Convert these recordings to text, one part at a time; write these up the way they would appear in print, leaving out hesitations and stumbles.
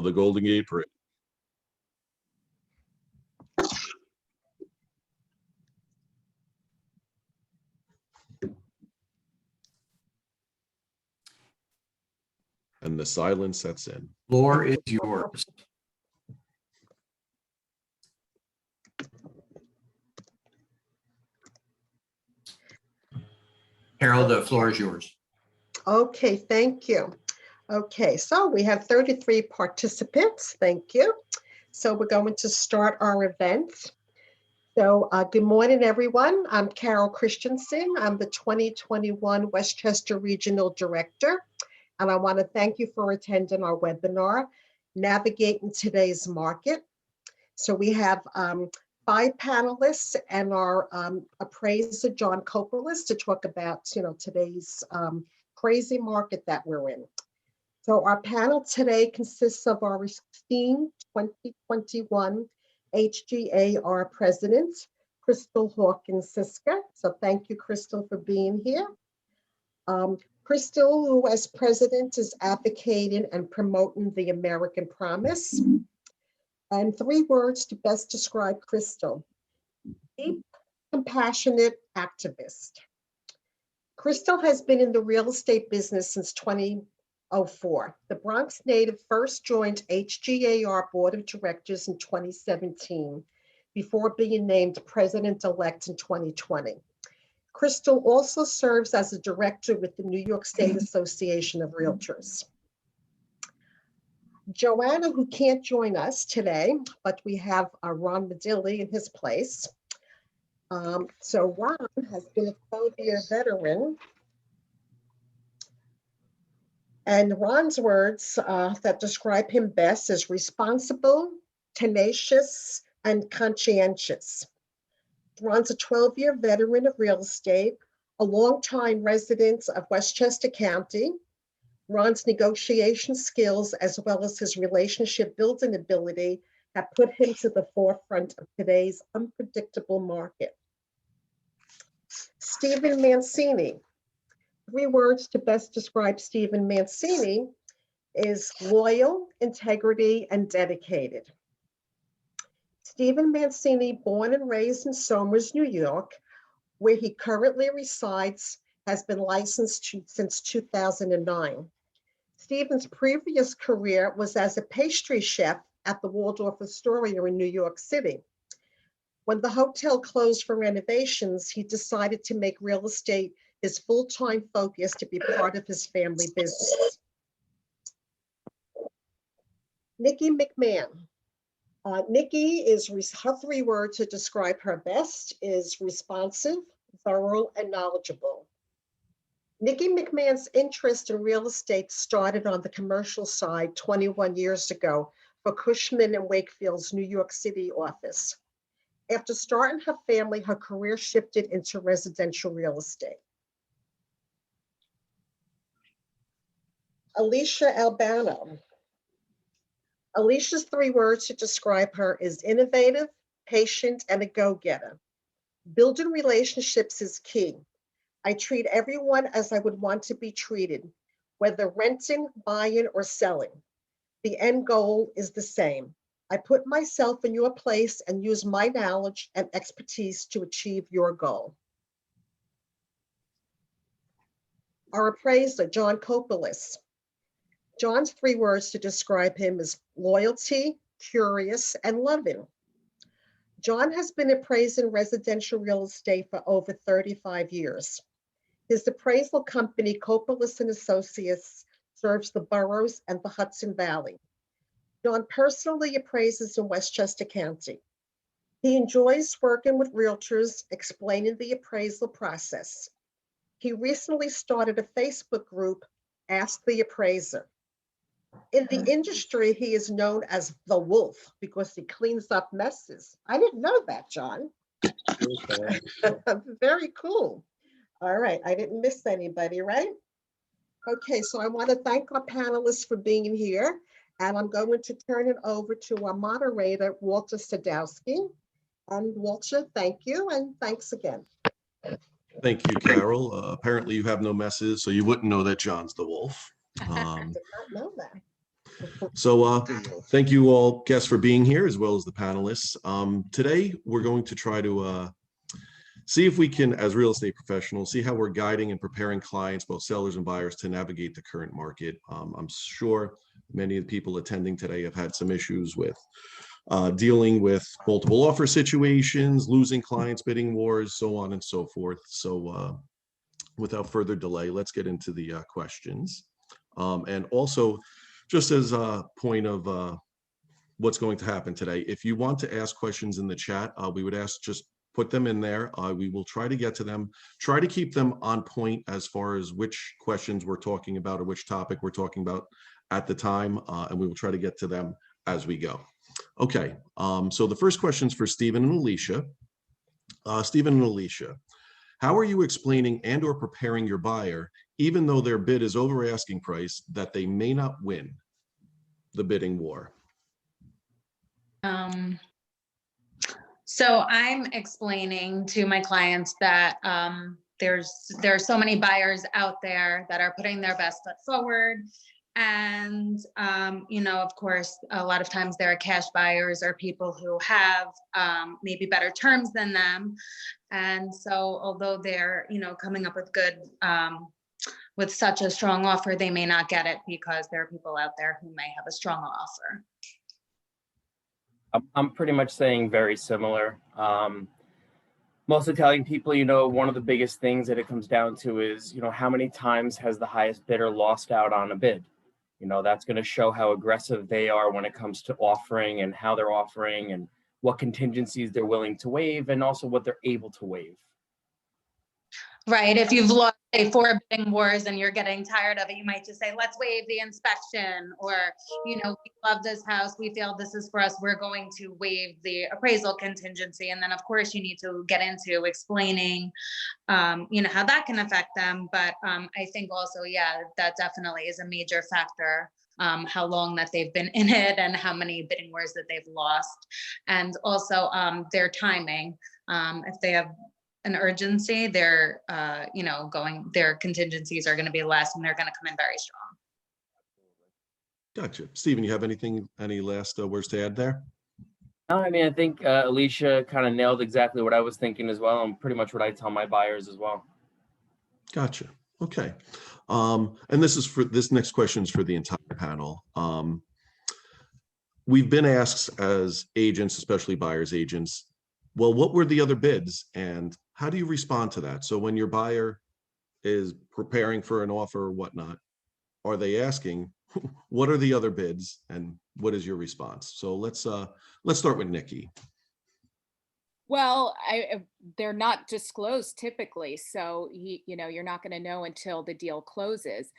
of the Golden Gate Parade. And the silence sets in. Floor is yours. Carol, the floor is yours. Okay, thank you. Okay, so we have 33 participants. Thank you. So we're going to start our event. So good morning, everyone. I'm Carol Christensen. I'm the 2021 Westchester Regional Director. And I want to thank you for attending our webinar, Navigating Today's Market. So we have 5 panelists and our appraiser, John Kopelis, to talk about, today's crazy market that we're in. So our panel today consists of our esteemed 2021 HGAR President, Crystal Hawkins-Siska. So thank you, Crystal, for being here. Crystal, who as president is advocating and promoting the American promise. And 3 words to best describe Crystal: deep, compassionate activist. Crystal has been in the real estate business since 2004. The Bronx native first joined HGAR Board of Directors in 2017 before being named president-elect in 2020. Crystal also serves as a director with the New York State Association of Realtors. Joanna, who can't join us today, but we have Ron Medilli in his place. So Ron has been a 12-year veteran. And Ron's words that describe him best is responsible, tenacious, and conscientious. Ron's a 12-year veteran of real estate, a longtime resident of Westchester County. Ron's negotiation skills, as well as his relationship building ability, have put him to the forefront of today's unpredictable market. Stephen Mancini. 3 words to best describe Stephen Mancini is loyal, integrity, and dedicated. Stephen Mancini, born and raised in Somers, New York, where he currently resides, has been licensed since 2009. Stephen's previous career was as a pastry chef at the Waldorf Astoria in New York City. When the hotel closed for renovations, he decided to make real estate his full-time focus to be part of his family business. Nikki McMahon. Nikki is, her 3 words to describe her best is responsive, thorough, and knowledgeable. Nikki McMahon's interest in real estate started on the commercial side 21 years ago for Cushman & Wakefield's New York City office. After starting her family, her career shifted into residential real estate. Alicia Albano. Alicia's 3 words to describe her is innovative, patient, and a go-getter. Building relationships is key. I treat everyone as I would want to be treated, whether renting, buying, or selling. The end goal is the same. I put myself in your place and use my knowledge and expertise to achieve your goal. Our appraiser, John Kopelis. John's 3 words to describe him is loyalty, curious, and loving. John has been appraising residential real estate for over 35 years. His appraisal company, Kopelis and Associates, serves the boroughs and the Hudson Valley. John personally appraises in Westchester County. He enjoys working with realtors, explaining the appraisal process. He recently started a Facebook group, Ask the Appraiser. In the industry, he is known as the Wolf because he cleans up messes. I didn't know that, John. Very cool. All right, I didn't miss anybody, right? Okay, so I want to thank our panelists for being here, and I'm going to turn it over to our moderator, Walter Sadowski. And Walter, thank you, and thanks again. Thank you, Carol. Apparently you have no messes, so you wouldn't know that John's the wolf. I did not know that. So thank you all guests for being here as well as the panelists. Today, we're going to try to see if we can, as real estate professionals, see how we're guiding and preparing clients, both sellers and buyers, to navigate the current market. I'm sure many of the people attending today have had some issues with dealing with multiple offer situations, losing clients, bidding wars, so on and so forth. So without further delay, let's get into the questions. And also, just as a point of what's going to happen today, if you want to ask questions in the chat, we would ask just put them in there. We will try to get to them, try to keep them on point as far as which questions we're talking about or which topic we're talking about at the time, and we will try to get to them as we go. Okay, so the first question is for Stephen and Alicia. Stephen and Alicia, how are you explaining and or preparing your buyer, even though their bid is over asking price, that they may not win the bidding war? So I'm explaining to my clients that there are so many buyers out there that are putting their best foot forward. And, of course, a lot of times there are cash buyers or people who have maybe better terms than them. And so although they're, coming up with good, with such a strong offer, they may not get it because there are people out there who may have a strong offer. I'm pretty much saying very similar. Mostly telling people, one of the biggest things that it comes down to is, how many times has the highest bidder lost out on a bid? That's going to show how aggressive they are when it comes to offering and how they're offering and what contingencies they're willing to waive and also what they're able to waive. Right. If you've lost, say, 4 bidding wars and you're getting tired of it, you might just say, let's waive the inspection, or, we love this house, we feel this is for us, we're going to waive the appraisal contingency. And then, of course, you need to get into explaining, how that can affect them. But I think also, yeah, that definitely is a major factor. How long that they've been in it and how many bidding wars that they've lost. And also their timing. If they have an urgency, their their contingencies are going to be less and they're going to come in very strong. Gotcha. Stephen, you have any last words to add there? No, I think Alicia kind of nailed exactly what I was thinking as well, and pretty much what I tell my buyers as well. Gotcha. Okay. And this next question is for the entire panel. We've been asked as agents, especially buyers agents, well, what were the other bids and how do you respond to that? So when your buyer is preparing for an offer or whatnot, are they asking, what are the other bids and what is your response? So let's start with Nikki. Well, they're not disclosed typically, so you're not going to know until the deal closes.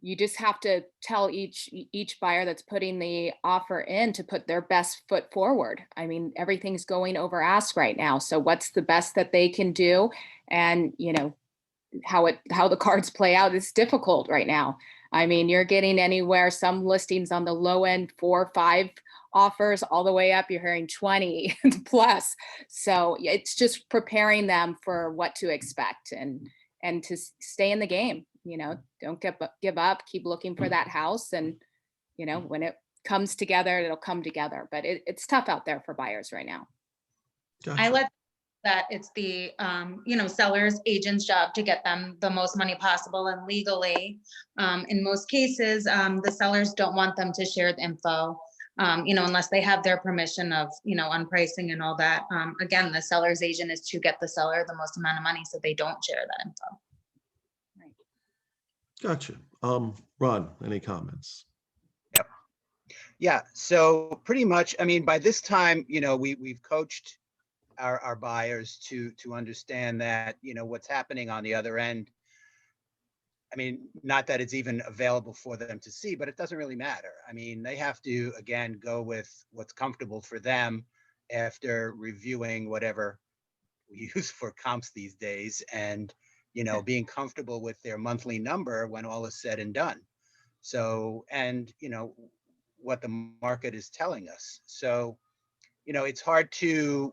You just have to tell each buyer that's putting the offer in to put their best foot forward. I mean, everything's going over ask right now. So what's the best that they can do? And how the cards play out is difficult right now. I mean, you're getting anywhere, some listings on the low end, 4 or 5 offers, all the way up, you're hearing 20 plus. So it's just preparing them for what to expect and to stay in the game. Don't give up, keep looking for that house. And, when it comes together, it'll come together. But it's tough out there for buyers right now. Gotcha. I let that it's the, seller's agent's job to get them the most money possible. And legally, in most cases, the sellers don't want them to share the info, unless they have their permission of, on pricing and all that. Again, the seller's agent is to get the seller the most amount of money, so they don't share that info. Gotcha. Ron, any comments? Yep. Yeah. So pretty much, by this time, we've coached our buyers to understand that, what's happening on the other end. Not that it's even available for them to see, but it doesn't really matter. They have to, again, go with what's comfortable for them after reviewing whatever we use for comps these days and, being comfortable with their monthly number when all is said and done. So, and, what the market is telling us. So, it's hard to,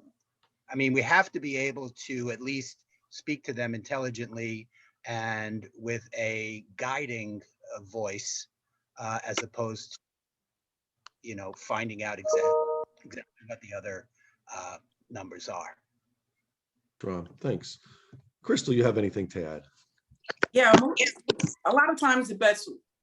we have to be able to at least speak to them intelligently and with a guiding voice as opposed to, finding out exactly what the other numbers are. Ron, thanks. Crystal, you have anything to add? Yeah, a lot of times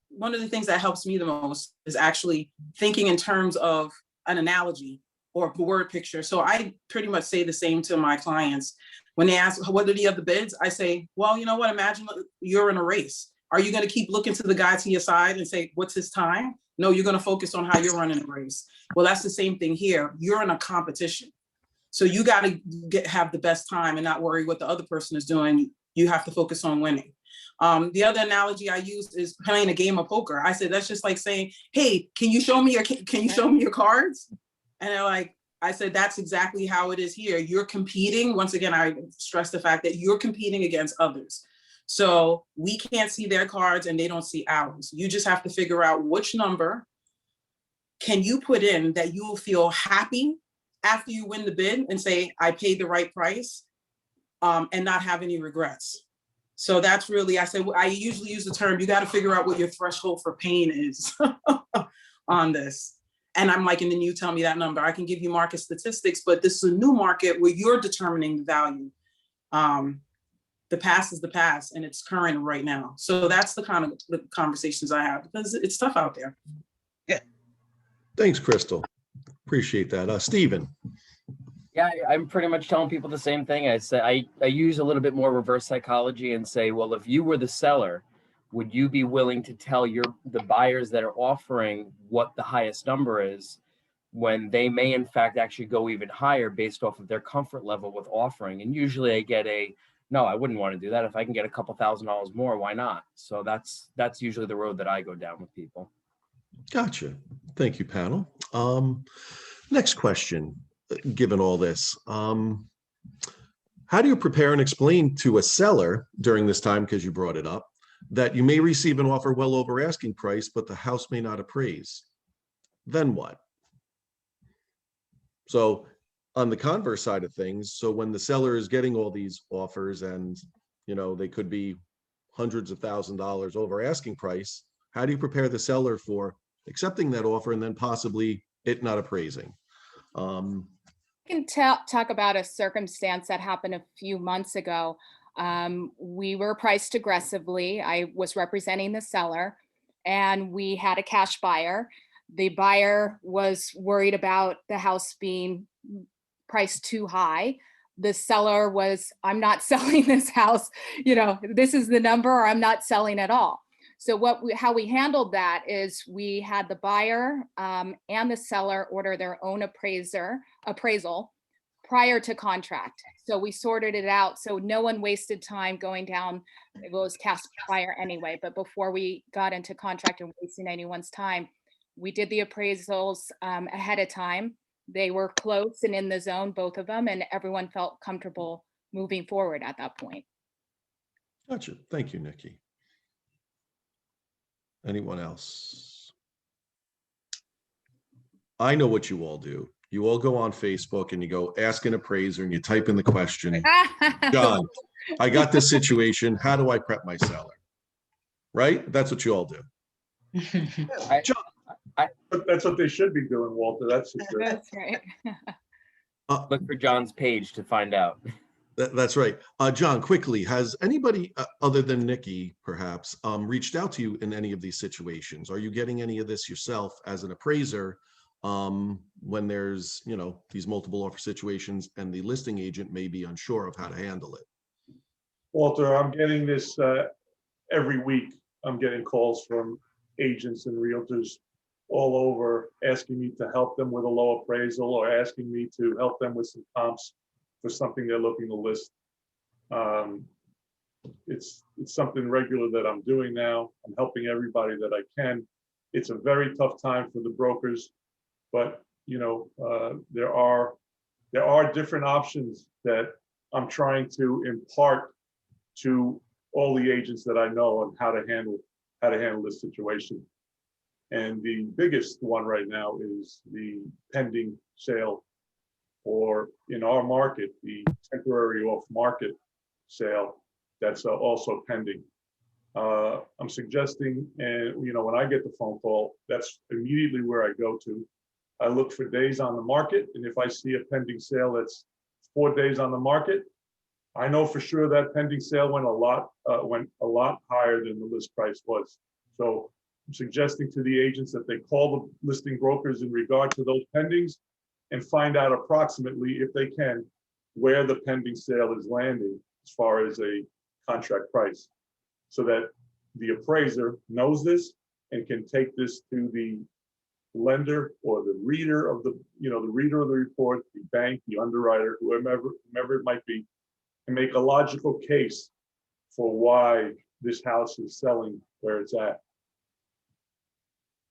one of the things that helps me the most is actually thinking in terms of an analogy or a word picture. So I pretty much say the same to my clients. When they ask, what are the other bids? I say, well, you know what? Imagine you're in a race. Are you going to keep looking to the guy to your side and say, what's his time? No, you're going to focus on how you're running the race. Well, that's the same thing here. You're in a competition. So you got to have the best time and not worry what the other person is doing. You have to focus on winning. The other analogy I used is playing a game of poker. I said, that's just like saying, hey, can you show me your cards? And they're like, I said, that's exactly how it is here. You're competing. Once again, I stress the fact that you're competing against others. So we can't see their cards and they don't see ours. You just have to figure out which number can you put in that you will feel happy after you win the bid and say, I paid the right price, and not have any regrets. So that's really, I said, I usually use the term, you got to figure out what your threshold for pain is on this. And I'm like, and then you tell me that number. I can give you market statistics, but this is a new market where you're determining the value. The past is the past and it's current right now. So that's the kind of the conversations I have because it's tough out there. Yeah. Thanks, Crystal. Appreciate that. Stephen. Yeah, I'm pretty much telling people the same thing. I say I use a little bit more reverse psychology and say, well, if you were the seller, would you be willing to tell the buyers that are offering what the highest number is when they may in fact actually go even higher based off of their comfort level with offering? And usually I get no, I wouldn't want to do that. If I can get a couple $1,000s more, why not? So that's usually the road that I go down with people. Gotcha. Thank you, panel. Next question, given all this, how do you prepare and explain to a seller during this time, because you brought it up, that you may receive an offer well over asking price, but the house may not appraise? Then what? So on the converse side of things, so when the seller is getting all these offers and, they could be hundreds of $1,000s over asking price, how do you prepare the seller for accepting that offer and then possibly it not appraising? I can talk about a circumstance that happened a few months ago. We were priced aggressively. I was representing the seller and we had a cash buyer. The buyer was worried about the house being priced too high. The seller was, I'm not selling this house, this is the number, or I'm not selling at all. So how we handled that is we had the buyer and the seller order their own appraisal prior to contract. So we sorted it out so no one wasted time going down. It was cash buyer anyway, but before we got into contract and wasting anyone's time, we did the appraisals ahead of time. They were close and in the zone, both of them, and everyone felt comfortable moving forward at that point. Gotcha. Thank you, Nikki. Anyone else? I know what you all do. You all go on Facebook and you go ask an appraiser and you type in the question, John, I got this situation. How do I prep my seller? Right? That's what you all do. John. But that's what they should be doing, Walter. That's right. Look for John's page to find out. That's right. John, quickly, has anybody other than Nikki, perhaps, reached out to you in any of these situations? Are you getting any of this yourself as an appraiser when there's, these multiple offer situations and the listing agent may be unsure of how to handle it? Walter, I'm getting this every week. I'm getting calls from agents and realtors all over asking me to help them with a low appraisal or asking me to help them with some comps for something they're looking to list. It's something regular that I'm doing now. I'm helping everybody that I can. It's a very tough time for the brokers, but there are different options that I'm trying to impart to all the agents that I know on how to handle this situation. And the biggest one right now is the pending sale, or in our market, the temporary off-market sale that's also pending. I'm suggesting, and when I get the phone call, that's immediately where I go to. I look for days on the market, and if I see a pending sale that's 4 days on the market, I know for sure that pending sale went a lot higher than the list price was. So I'm suggesting to the agents that they call the listing brokers in regard to those pendings and find out approximately, if they can, where the pending sale is landing as far as a contract price, so that the appraiser knows this and can take this to the lender or the reader of the reader of the report, the bank, the underwriter, whomever it might be, and make a logical case for why this house is selling where it's at.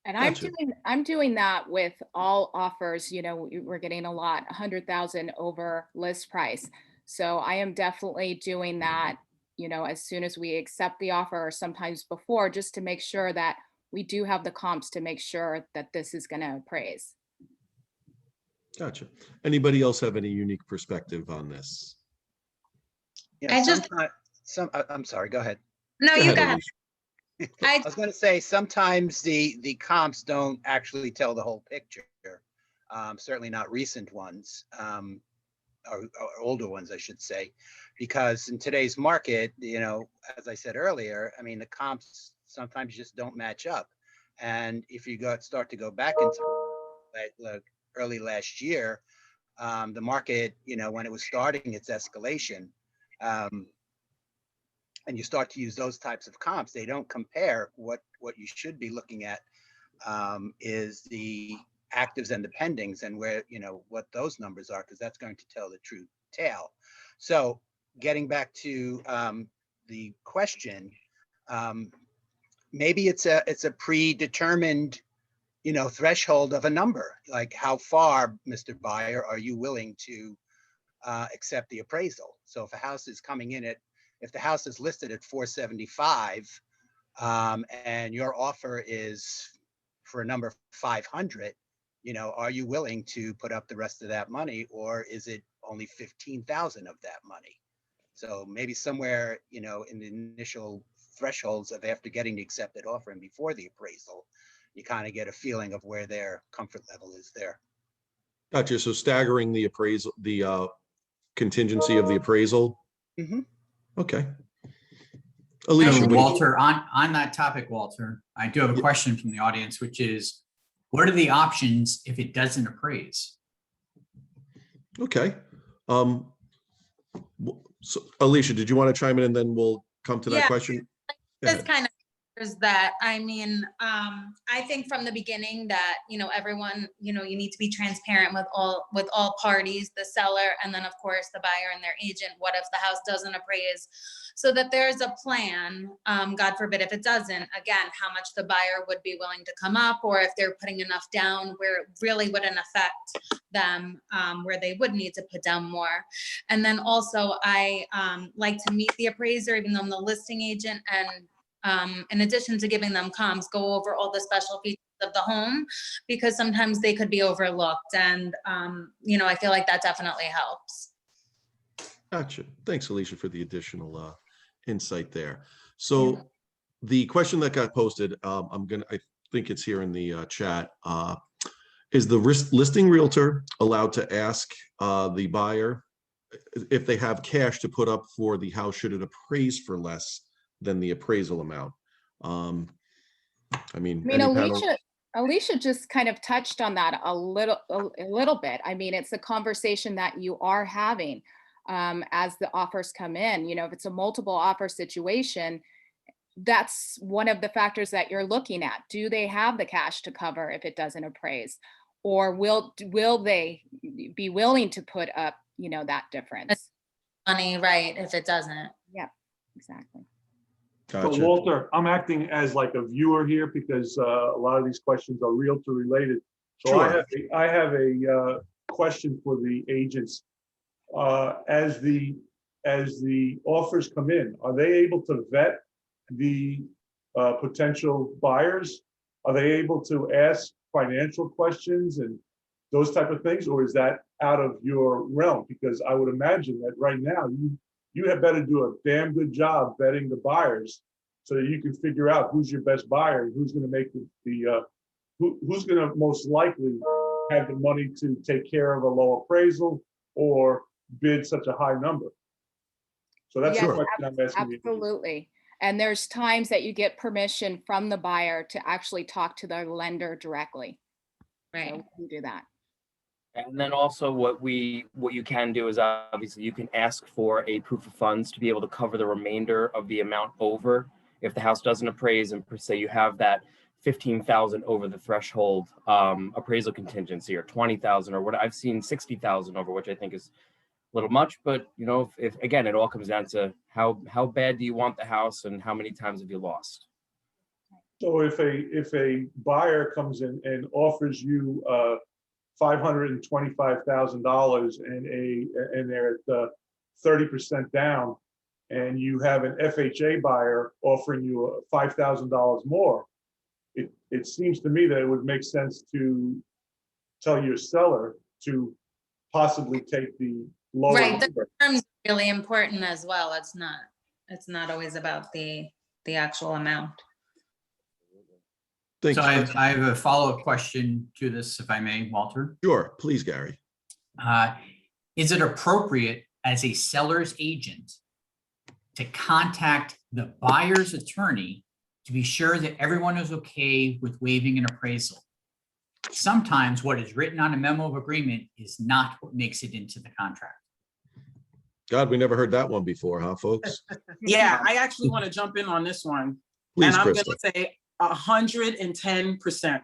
And Gotcha. I'm doing that with all offers. We're getting a lot, 100,000 over list price. So I am definitely doing that, as soon as we accept the offer, or sometimes before, just to make sure that we do have the comps to make sure that this is going to appraise. Gotcha. Anybody else have any unique perspective on this? Yeah, I just- I'm sorry, go ahead. No, Go you ahead, got Alicia. I was going to say, sometimes the comps don't actually tell the whole picture. Certainly not recent ones, or older ones, I should say, because in today's market, as I said earlier, I mean, the comps sometimes just don't match up. And if you start to go back into like early last year, the market, when it was starting its escalation, and you start to use those types of comps, they don't compare. What you should be looking at is the actives and the pendings, and where, what those numbers are, because that's going to tell the true tale. So getting back to the question, maybe it's a predetermined, threshold of a number, like how far, Mr. Buyer, are you willing to accept the appraisal? So if a house is coming in if the house is listed at 475, and your offer is for a number 500, are you willing to put up the rest of that money, or is it only 15,000 of that money? So maybe somewhere, in the initial thresholds of after getting the accepted offer and before the appraisal, you kind of get a feeling of where their comfort level is there. Gotcha. So staggering the appraisal, the contingency of the appraisal. Mm-hmm. Okay. So Alicia, what do you- Walter, on that topic, Walter, I do have a question from the audience, which is, what are the options if it doesn't appraise? Okay. So Alicia, did you want to chime in and then we'll come to that Yeah. question? Go this ahead. kind of is that, I think from the beginning that, everyone, you need to be transparent with all parties, the seller, and then of course the buyer and their agent. What if the house doesn't appraise? So that there's a plan, God forbid if it doesn't, again, how much the buyer would be willing to come up, or if they're putting enough down where it really wouldn't affect them, where they would need to put down more. And then also I like to meet the appraiser, even though I'm the listing agent, and in addition to giving them comps, go over all the special features of the home, because sometimes they could be overlooked. And, I feel like that definitely helps. Gotcha. Thanks, Alicia, for the additional insight there. So the question that got posted, I think it's here in the chat. Is the listing realtor allowed to ask the buyer if they have cash to put up for the house should it appraise for less than the appraisal amount? Alicia just kind of touched on that a little bit. I mean, it's a conversation that you are having as the offers come in. If it's a multiple offer situation, that's one of the factors that you're looking at. Do they have the cash to cover if it doesn't appraise, or will they be willing to put up, that difference? Money, right, if it doesn't. Yeah, exactly. So Gotcha. Walter, I'm acting as like a viewer here because a lot of these questions are realtor related. So Sure. I have a question for the agents. As the offers come in, are they able to vet the potential buyers? Are they able to ask financial questions and those type of things, or is that out of your realm? Because I would imagine that right now you had better do a damn good job vetting the buyers so that you can figure out who's your best buyer and who's going to make who's going to most likely have the money to take care of a low appraisal or bid such a high number. So that's Yes, the question I'm asking you. absolutely. And there's times that you get permission from the buyer to actually talk to the lender directly. So Right. we can do that. And then also what you can do is obviously you can ask for a proof of funds to be able to cover the remainder of the amount over if the house doesn't appraise, and per se you have that 15,000 over the threshold appraisal contingency, or 20,000, or what I've seen 60,000 over, which I think is a little much. But you know, if again, it all comes down to how bad do you want the house and how many times have you lost. So if a buyer comes in and offers you $525,000 and they're at 30% down, and you have an FHA buyer offering you $5,000 more, it seems to me that it would make sense to tell your seller to possibly take the lower Right, the number. terms are really important as well. It's not always about the actual amount. Thank So you. I have a follow-up question to this, if I may, Walter. Sure, please, Gary. Is it appropriate as a seller's agent to contact the buyer's attorney to be sure that everyone is okay with waiving an appraisal? Sometimes what is written on a memo of agreement is not what makes it into the contract. God, we never heard that one before, huh, folks? Yeah, I actually want to jump in on this one. Please, And I'm going Krista. to say 110%,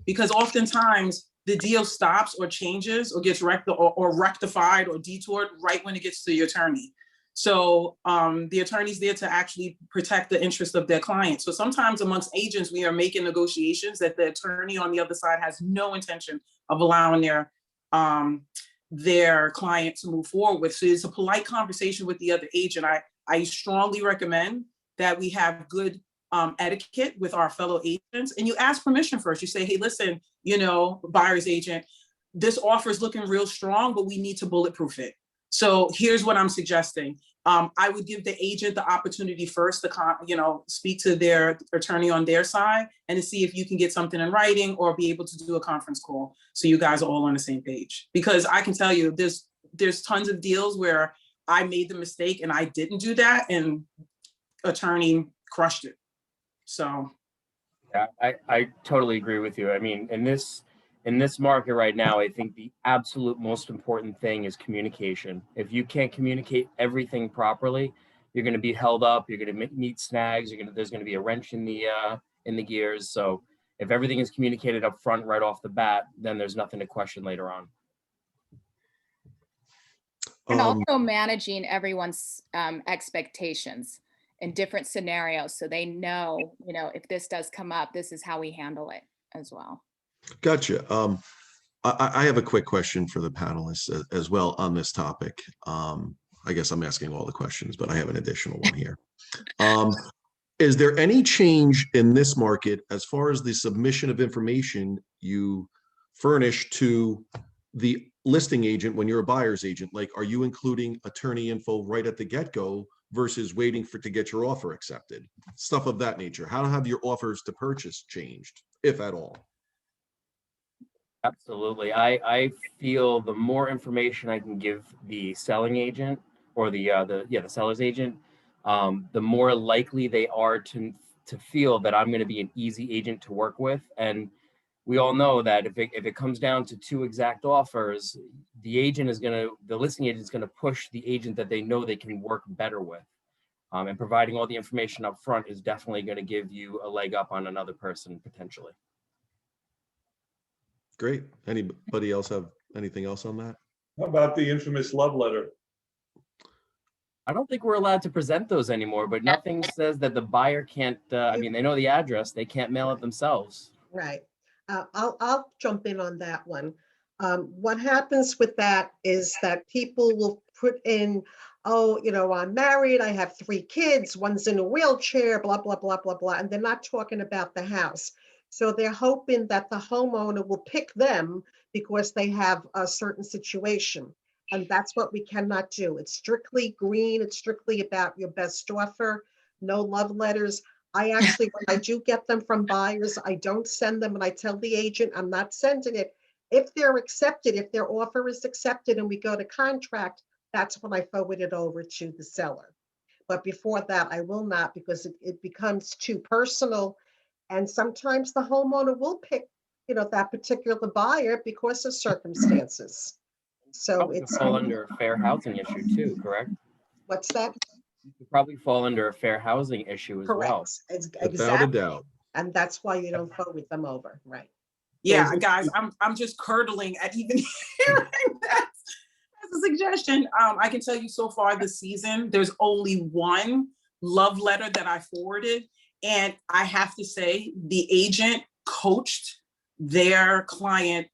because oftentimes the deal stops or changes or gets or rectified or detoured right when it gets to the attorney. So the attorney's there to actually protect the interest of their client. So sometimes amongst agents, we are making negotiations that the attorney on the other side has no intention of allowing their client to move forward with. So it's a polite conversation with the other agent. I strongly recommend that we have good etiquette with our fellow agents, and you ask permission first. You say, hey, listen, buyer's agent, this offer is looking real strong, but we need to bulletproof it. So here's what I'm suggesting. I would give the agent the opportunity first to, speak to their attorney on their side and to see if you can get something in writing or be able to do a conference call so you guys are all on the same page. Because I can tell you, there's tons of deals where I made the mistake and I didn't do that, and attorney crushed it. So. Yeah, I totally agree with you. I mean, in this market right now, I think the absolute most important thing is communication. If you can't communicate everything properly, you're going to be held up. You're going to meet snags. There's going to be a wrench in the gears. So if everything is communicated up front right off the bat, then there's nothing to question later on. And also managing everyone's expectations in different scenarios, so they know, if this does come up, this is how we handle it as well. Gotcha. I have a quick question for the panelists as well on this topic. I guess I'm asking all the questions, but I have an additional one here. Is there any change in this market as far as the submission of information you furnish to the listing agent when you're a buyer's agent? Like, are you including attorney info right at the get-go versus waiting to get your offer accepted? Stuff of that nature. How have your offers to purchase changed, if at all? Absolutely. I feel the more information I can give the selling agent or the seller's agent, the more likely they are to feel that I'm going to be an easy agent to work with. And we all know that if it comes down to two exact offers, the listing agent is going to push the agent that they know they can work better with. And providing all the information up front is definitely going to give you a leg up on another person potentially. Great. Anybody else have anything else on that? How about the infamous love letter? I don't think we're allowed to present those anymore, but nothing says that the buyer can't, they know the address, they can't mail it themselves. Right. I'll jump in on that one. What happens with that is that people will put in, I'm married, I have 3 kids, one's in a wheelchair, blah, blah, blah, blah, blah, and they're not talking about the house. So they're hoping that the homeowner will pick them because they have a certain situation. And that's what we cannot do. It's strictly green. It's strictly about your best offer, no love letters. I actually, when I do get them from buyers, I don't send them and I tell the agent, I'm not sending it. If they're accepted, if their offer is accepted and we go to contract, that's when I forward it over to the seller. But before that, I will not, because it becomes too personal. And sometimes the homeowner will pick, that particular buyer because of circumstances. So Probably could it's, fall under a fair housing issue too, correct? what's that? You could probably fall under a fair housing issue as well. Correct. It's Without a exactly. doubt. And that's why you don't forward them over, right? Yeah, guys, I'm just curdling at even hearing that as a suggestion. I can tell you so far this season, there's only one love letter that I forwarded. And I have to say, the agent coached their client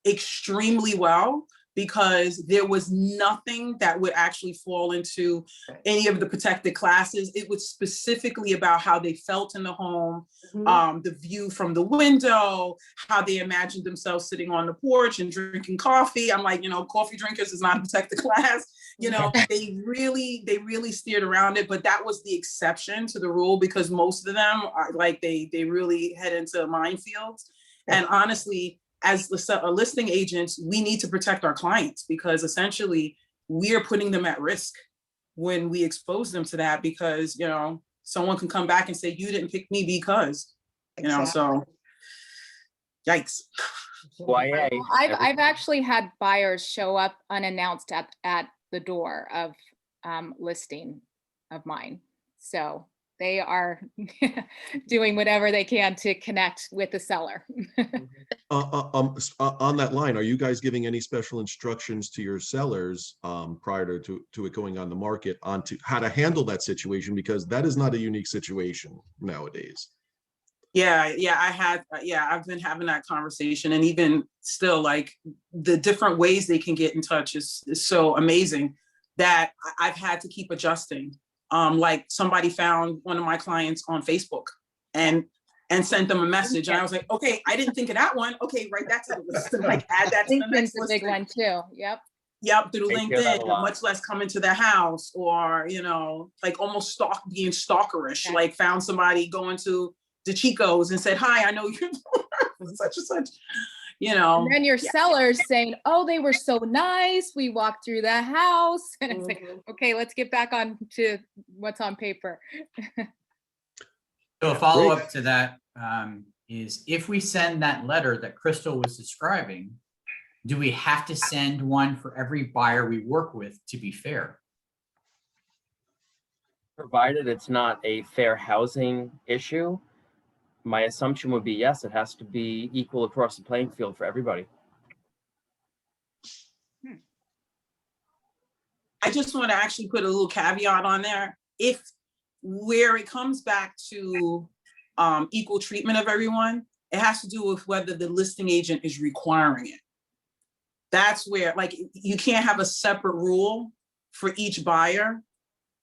extremely well, because there was nothing that would actually fall into any of the protected classes. It was specifically about how they felt in the home, the view from the window, how they imagined themselves sitting on the porch and drinking coffee. I'm like, coffee drinkers is not a protected class. They really steered around it, but that was the exception to the rule, because most of them are like, they really head into minefields. And honestly, as listing agents, we need to protect our clients, because essentially we are putting them at risk when we expose them to that, because, someone can come back and say, you didn't pick me because, so yikes. YA. I've actually had buyers show up unannounced at the door of listing of mine. So they are doing whatever they can to connect with the seller. On that line, are you guys giving any special instructions to your sellers prior to it going on the market onto how to handle that situation? Because that is not a unique situation nowadays. Yeah, I've been having that conversation, and even still, like, the different ways they can get in touch is so amazing that I've had to keep adjusting. Like, somebody found one of my clients on Facebook and sent them a message, and I was like, okay, I didn't think of that one. Okay, write that to the list and like add that to the next list. LinkedIn's a big one too. Yep, through I hear that a LinkedIn, lot. much less come into their house, or like almost being stalkerish. Yeah. Like, found somebody going to the Chico's and said, hi, I know you're such and such, And then your sellers saying, oh, they were so nice, we walked through the house. And it's like, okay, let's get back on to what's on paper. So a follow-up to that is, if we send that letter that Crystal was describing, do we have to send one for every buyer we work with to be fair? Provided it's not a fair housing issue, my assumption would be yes, it has to be equal across the playing field for everybody. I just want to actually put a little caveat on there. If where it comes back to equal treatment of everyone, it has to do with whether the listing agent is requiring it. That's where, like, you can't have a separate rule for each buyer.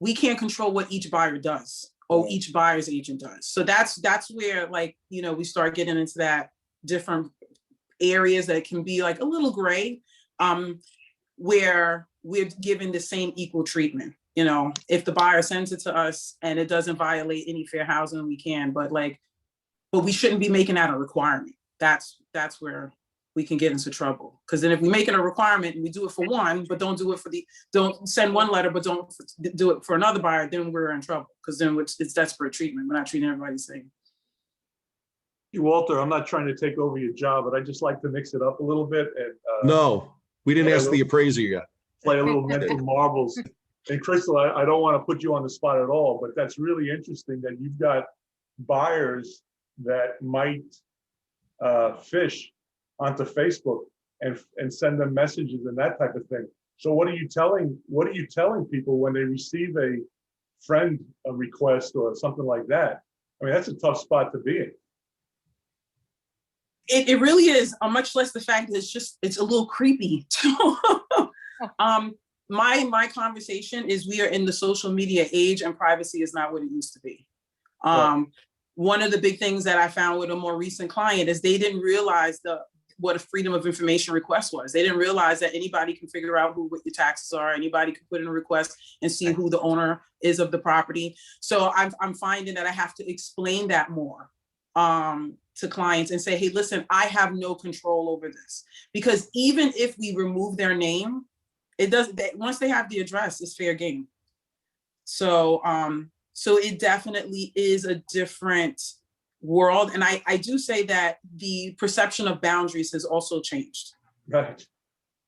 We can't control what each buyer does or each buyer's agent does. So that's where, like, we start getting into that different areas that can be like a little gray, where we're given the same equal treatment. If the buyer sends it to us and it doesn't violate any fair housing, we can, but we shouldn't be making that a requirement. That's where we can get into trouble. Because then if we make it a requirement and we do it for one, but don't send one letter, but don't do it for another buyer, then we're in trouble. Because then it's desperate treatment. We're not treating everybody the same. Walter, I'm not trying to take over your job, but I just like to mix it up a little bit and No, we didn't ask the appraiser yet. play a little mental marbles. And Crystal, I don't want to put you on the spot at all, but that's really interesting that you've got buyers that might fish onto Facebook and send them messages and that type of thing. So what are you telling people when they receive a friend request or something like that? I mean, that's a tough spot to be in. It really is, much less the fact that it's a little creepy. My conversation is, we are in the social media age and privacy is not what it used to be. One of the big things that I found with a more recent client is they didn't realize what a freedom of information request was. They didn't realize that anybody can figure out what your taxes are. Anybody can put in a request and see who the owner is of the property. So I'm finding that I have to explain that more to clients and say, hey, listen, I have no control over this. Because even if we remove their name, it does, once they have the address, it's fair game. So, so it definitely is a different world. And I do say that the perception of boundaries has also changed. Right.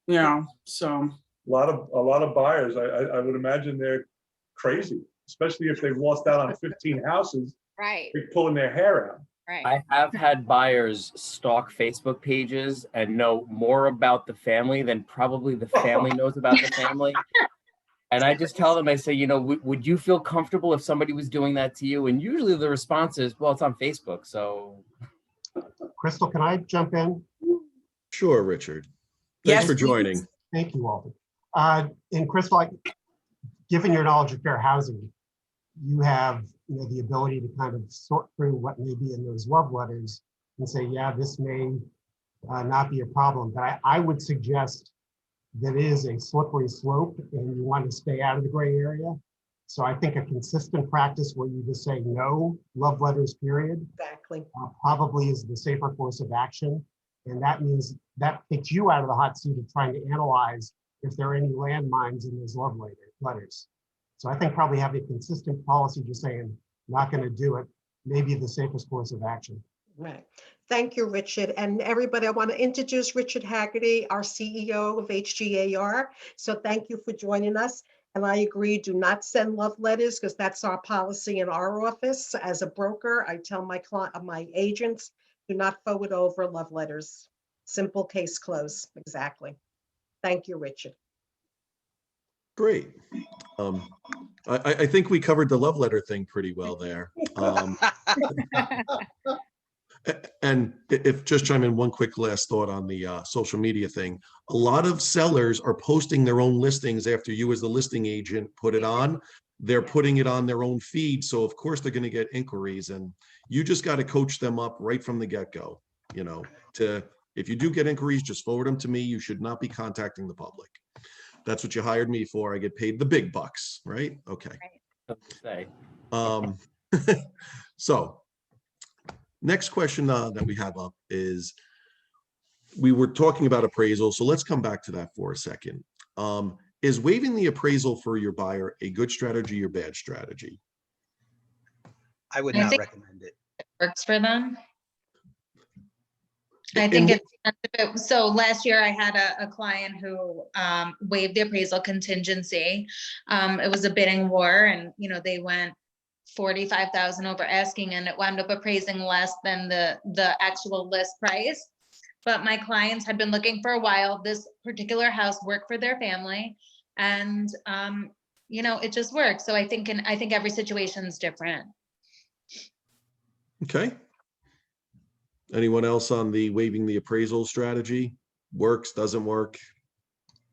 You know, so. A lot of buyers, I would imagine they're crazy, especially if they've lost out on 15 houses. Right, They're pulling their hair out. right. I have had buyers stalk Facebook pages and know more about the family than probably the family knows about the family. And I just tell them, I say, you know, would you feel comfortable if somebody was doing that to you? And usually the response is, well, it's on Facebook, so. Crystal, can I jump in? Sure, Richard. Yes, Thanks for please. joining. Thank you, Walter. And Crystal, given your knowledge of fair housing, you have the ability to kind of sort through what may be in those love letters and say, yeah, this may not be a problem. But I would suggest that it is a slippery slope and you want to stay out of the gray area. So I think a consistent practice where you just say no love letters, period, Exactly. probably is the safer course of action. And that means that takes you out of the hot seat of trying to analyze if there are any landmines in those love letters. So I think probably having a consistent policy just saying, not going to do it, may be the safest course of action. Right. Thank you, Richard. And everybody, I want to introduce Richard Haggerty, our CEO of HGAR. So thank you for joining us. And I agree, do not send love letters because that's our policy in our office. As a broker, I tell my agents, do not forward over love letters. Simple case close. Exactly. Thank you, Richard. Great. I think we covered the love letter thing pretty well there. And if just chime in one quick last thought on the social media thing, a lot of sellers are posting their own listings after you as the listing agent put it on. They're putting it on their own feed. So of course they're going to get inquiries, and you just got to coach them up right from the get-go, you know, to if you do get inquiries, just forward them to me. You should not be contacting the public. That's what you hired me for. I get paid the big bucks, right? Okay. Say. So next question that we have up is, we were talking about appraisal. So let's come back to that for a second. Is waiving the appraisal for your buyer a good strategy or bad strategy? I would I not think- recommend it. Works for them. I think so last year I had a client who waived the appraisal contingency. It was a bidding war, and they went 45,000 over asking, and it wound up appraising less than the actual list price. But my clients had been looking for a while. This particular house worked for their family, and it just worked. So I think every situation is different. Okay. Anyone else on the waiving the appraisal strategy? Works, doesn't work?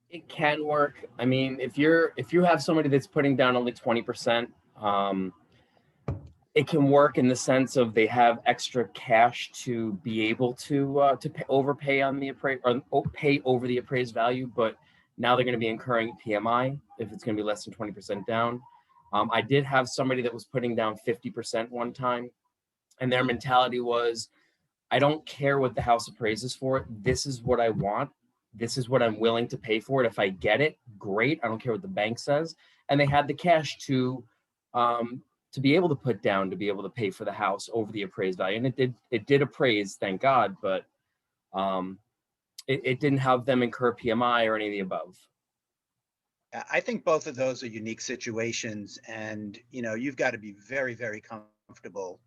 It can work. I mean, if you have somebody that's putting down only 20%, it can work in the sense of they have extra cash to be able to overpay on the pay over the appraised value, but now they're going to be incurring PMI if it's going to be less than 20% down. I did have somebody that was putting down 50% one time, and their mentality was, I don't care what the house appraises for. This is what I want. This is what I'm willing to pay for it. If I get it, great. I don't care what the bank says. And they had the cash to be able to put down, to be able to pay for the house over the appraised value. And it did appraise, thank God, but it didn't have them incur PMI or any of the above. I think both of those are unique situations, and you've got to be very, very comfortable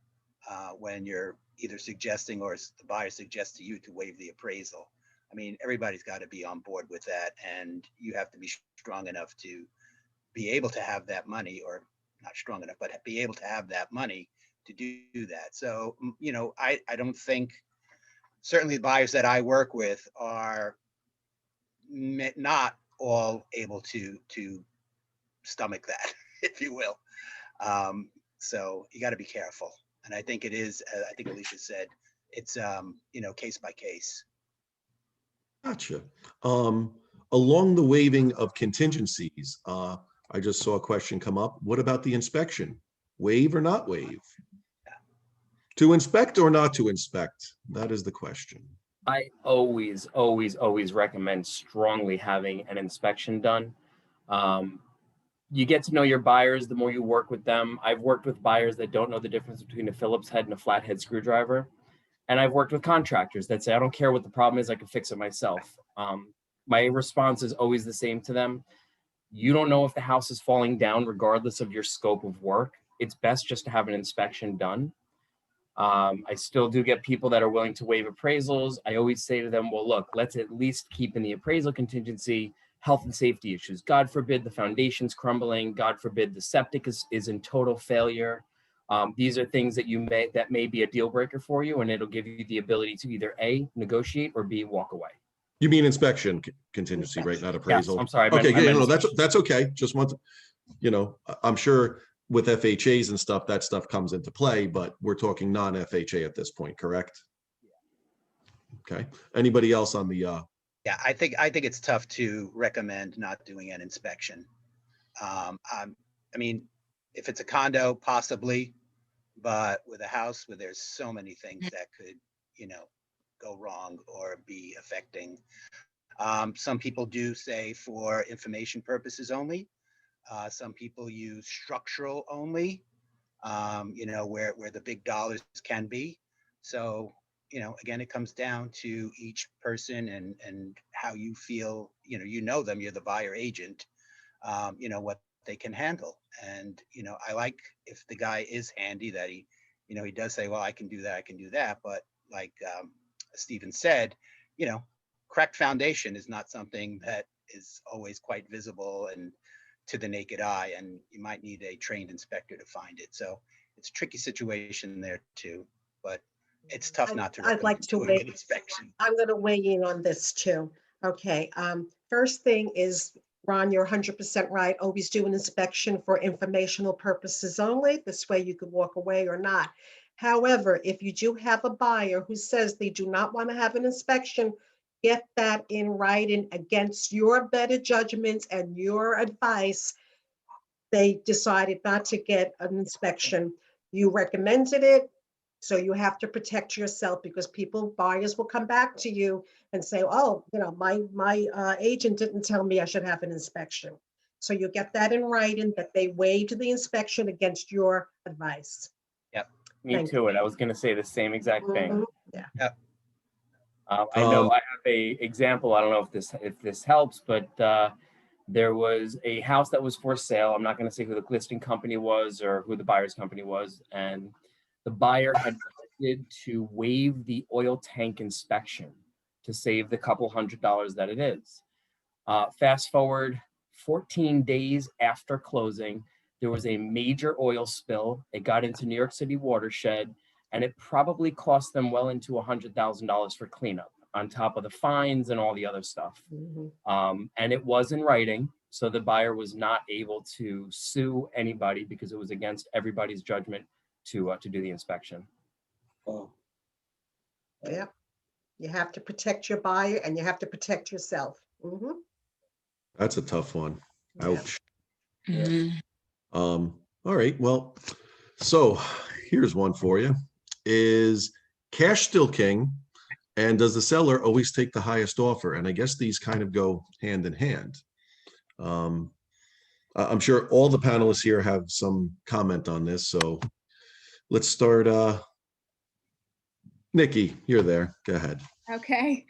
when you're either suggesting or the buyer suggests to you to waive the appraisal. I mean, everybody's got to be on board with that, and you have to be strong enough to be able to have that money, or not strong enough, but be able to have that money to do that. So, I don't think, certainly the buyers that I work with are not all able to stomach that, if you will. So you got to be careful. And I think it is, I think Alicia said, it's, case by case. Gotcha. Along the waiving of contingencies, I just saw a question come up. What about the inspection? Waive or not waive? To inspect or not to inspect? That is the question. I always, always, always recommend strongly having an inspection done. You get to know your buyers the more you work with them. I've worked with buyers that don't know the difference between a Phillips head and a flathead screwdriver. And I've worked with contractors that say, I don't care what the problem is, I can fix it myself. My response is always the same to them. You don't know if the house is falling down regardless of your scope of work. It's best just to have an inspection done. I still do get people that are willing to waive appraisals. I always say to them, well, look, let's at least keep in the appraisal contingency health and safety issues. God forbid the foundation's crumbling. God forbid the septic is in total failure. These are things that that may be a deal breaker for you, and it'll give you the ability to either A, negotiate, or B, walk away. You mean inspection contingency, right? Not appraisal. Yes, I'm sorry. Okay, yeah, no, that's okay. Just want to, I'm sure with FHAs and stuff, that stuff comes into play, but we're talking non-FHA at this point, correct? Okay. Anybody else on the, Yeah, I think it's tough to recommend not doing an inspection. I mean, if it's a condo, possibly, but with a house where there's so many things that could, go wrong or be affecting. Some people do say for information purposes only. Some people use structural only, where the big dollars can be. So, again, it comes down to each person and how you feel, them, you're the buyer agent, what they can handle. And, I like if the guy is handy that he does say, well, I can do that. But like Stephen said, cracked foundation is not something that is always quite visible and to the naked eye, and you might need a trained inspector to find it. So it's a tricky situation there too, but it's tough not to I'd like recommend to doing weigh, an inspection. I'm going to weigh in on this too. Okay. First thing is, Ron, you're 100% right. Always do an inspection for informational purposes only. This way you could walk away or not. However, if you do have a buyer who says they do not want to have an inspection, get that in writing against your better judgments and your advice. They decided not to get an inspection. You recommended it, so you have to protect yourself, because buyers will come back to you and say, oh, my agent didn't tell me I should have an inspection. So you get that in writing, that they waived the inspection against your advice. Yep. Me too. And I was going to say the same exact thing. Mhm. Yeah. Yep. I know I have a example. I don't know if this helps, but there was a house that was for sale. I'm not going to say who the listing company was or who the buyer's company was, and the buyer had opted to waive the oil tank inspection to save the couple $100 that it is. Fast forward 14 days after closing, there was a major oil spill. It got into New York City watershed, and it probably cost them well into $100,000 for cleanup, on top of the fines and all the other stuff. Mhm. And it was in writing, so the buyer was not able to sue anybody because it was against everybody's judgment to do the inspection. Yeah. You have to protect your buyer and you have to protect yourself. Mhm. that's a tough one. Yeah. Ouch. Mhm. All right, well, so here's one for you. Is cash still king? And does the seller always take the highest offer? And I guess these kind of go hand in hand. I'm sure all the panelists here have some comment on this. So let's start. Nikki, you're there. Go ahead. Okay.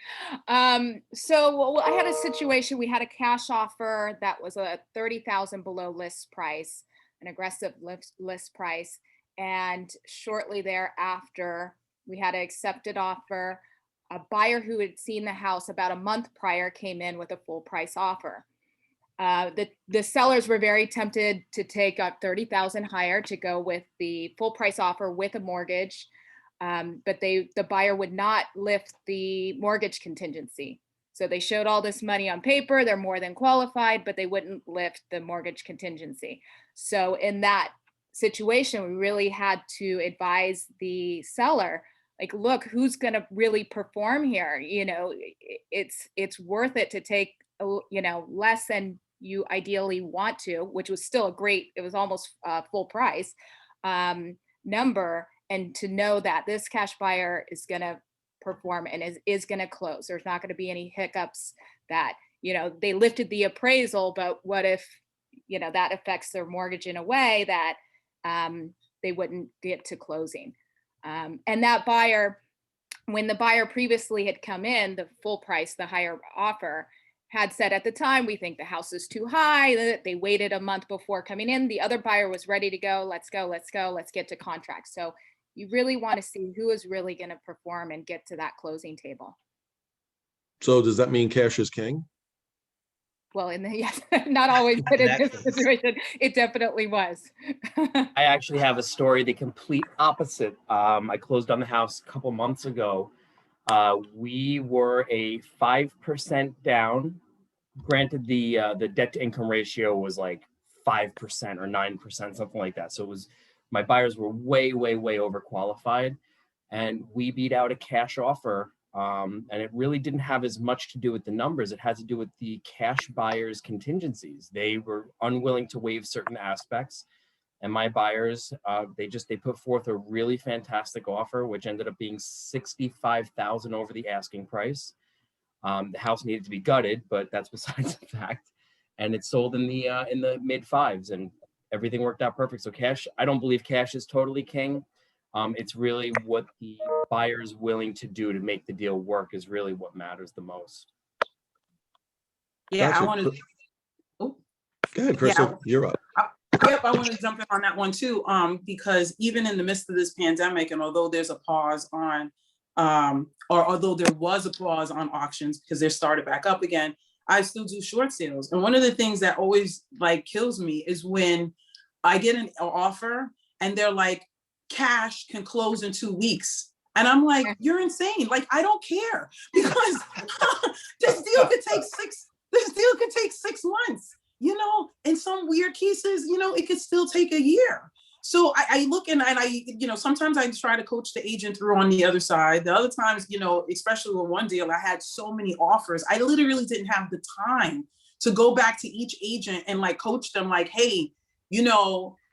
So I had a situation, we had a cash offer that was a 30,000 below list price, an aggressive list price. And shortly thereafter, we had an accepted offer. A buyer who had seen the house about a month prior came in with a full price offer. The sellers were very tempted to take up 30,000 higher to go with the full price offer with a mortgage. But the buyer would not lift the mortgage contingency. So they showed all this money on paper, they're more than qualified, but they wouldn't lift the mortgage contingency. So in that situation, we really had to advise the seller, like, look, who's going to really perform here? It's worth it to take, less than you ideally want to, which was still it was almost full price number. And to know that this cash buyer is going to perform and is going to close. There's not going to be any hiccups that, they lifted the appraisal, but what if, that affects their mortgage in a way that they wouldn't get to closing. And that buyer, when the buyer previously had come in, the full price, the higher offer, had said at the time, we think the house is too high. They waited a month before coming in. The other buyer was ready to go. Let's go, let's go, let's get to contract. So you really want to see who is really going to perform and get to that closing table. So does that mean cash is king? Well, yes, not always, but in this situation, it definitely was. I actually have a story the complete opposite. I closed on the house a couple months ago. We were a 5% down. Granted, the debt to income ratio was like 5% or 9%, something like that. So my buyers were way, way, way overqualified, and we beat out a cash offer. And it really didn't have as much to do with the numbers. It had to do with the cash buyers' contingencies. They were unwilling to waive certain aspects. And my buyers, they put forth a really fantastic offer, which ended up being $65,000 over the asking price. The house needed to be gutted, but that's besides the fact. And it sold in the mid fives, and everything worked out perfect. So cash, I don't believe cash is totally king. It's really what the buyer is willing to do to make the deal work is really what matters the most. Yeah, Gotcha. I want to. Go ahead, Crystal. You're up. Yep, I want to jump in on that one too, because even in the midst of this pandemic, and although there's a pause on, or although there was a pause on auctions because they're started back up again, I still do short sales. And one of the things that always like kills me is when I get an offer and they're like, cash can close in 2 weeks. And I'm like, you're insane. Like, I don't care, because this deal could take 6 months. In some weird cases, it could still take a year. So I look and I, sometimes I try to coach the agent through on the other side. The other times, especially with one deal, I had so many offers. I literally didn't have the time to go back to each agent and like coach them like, hey,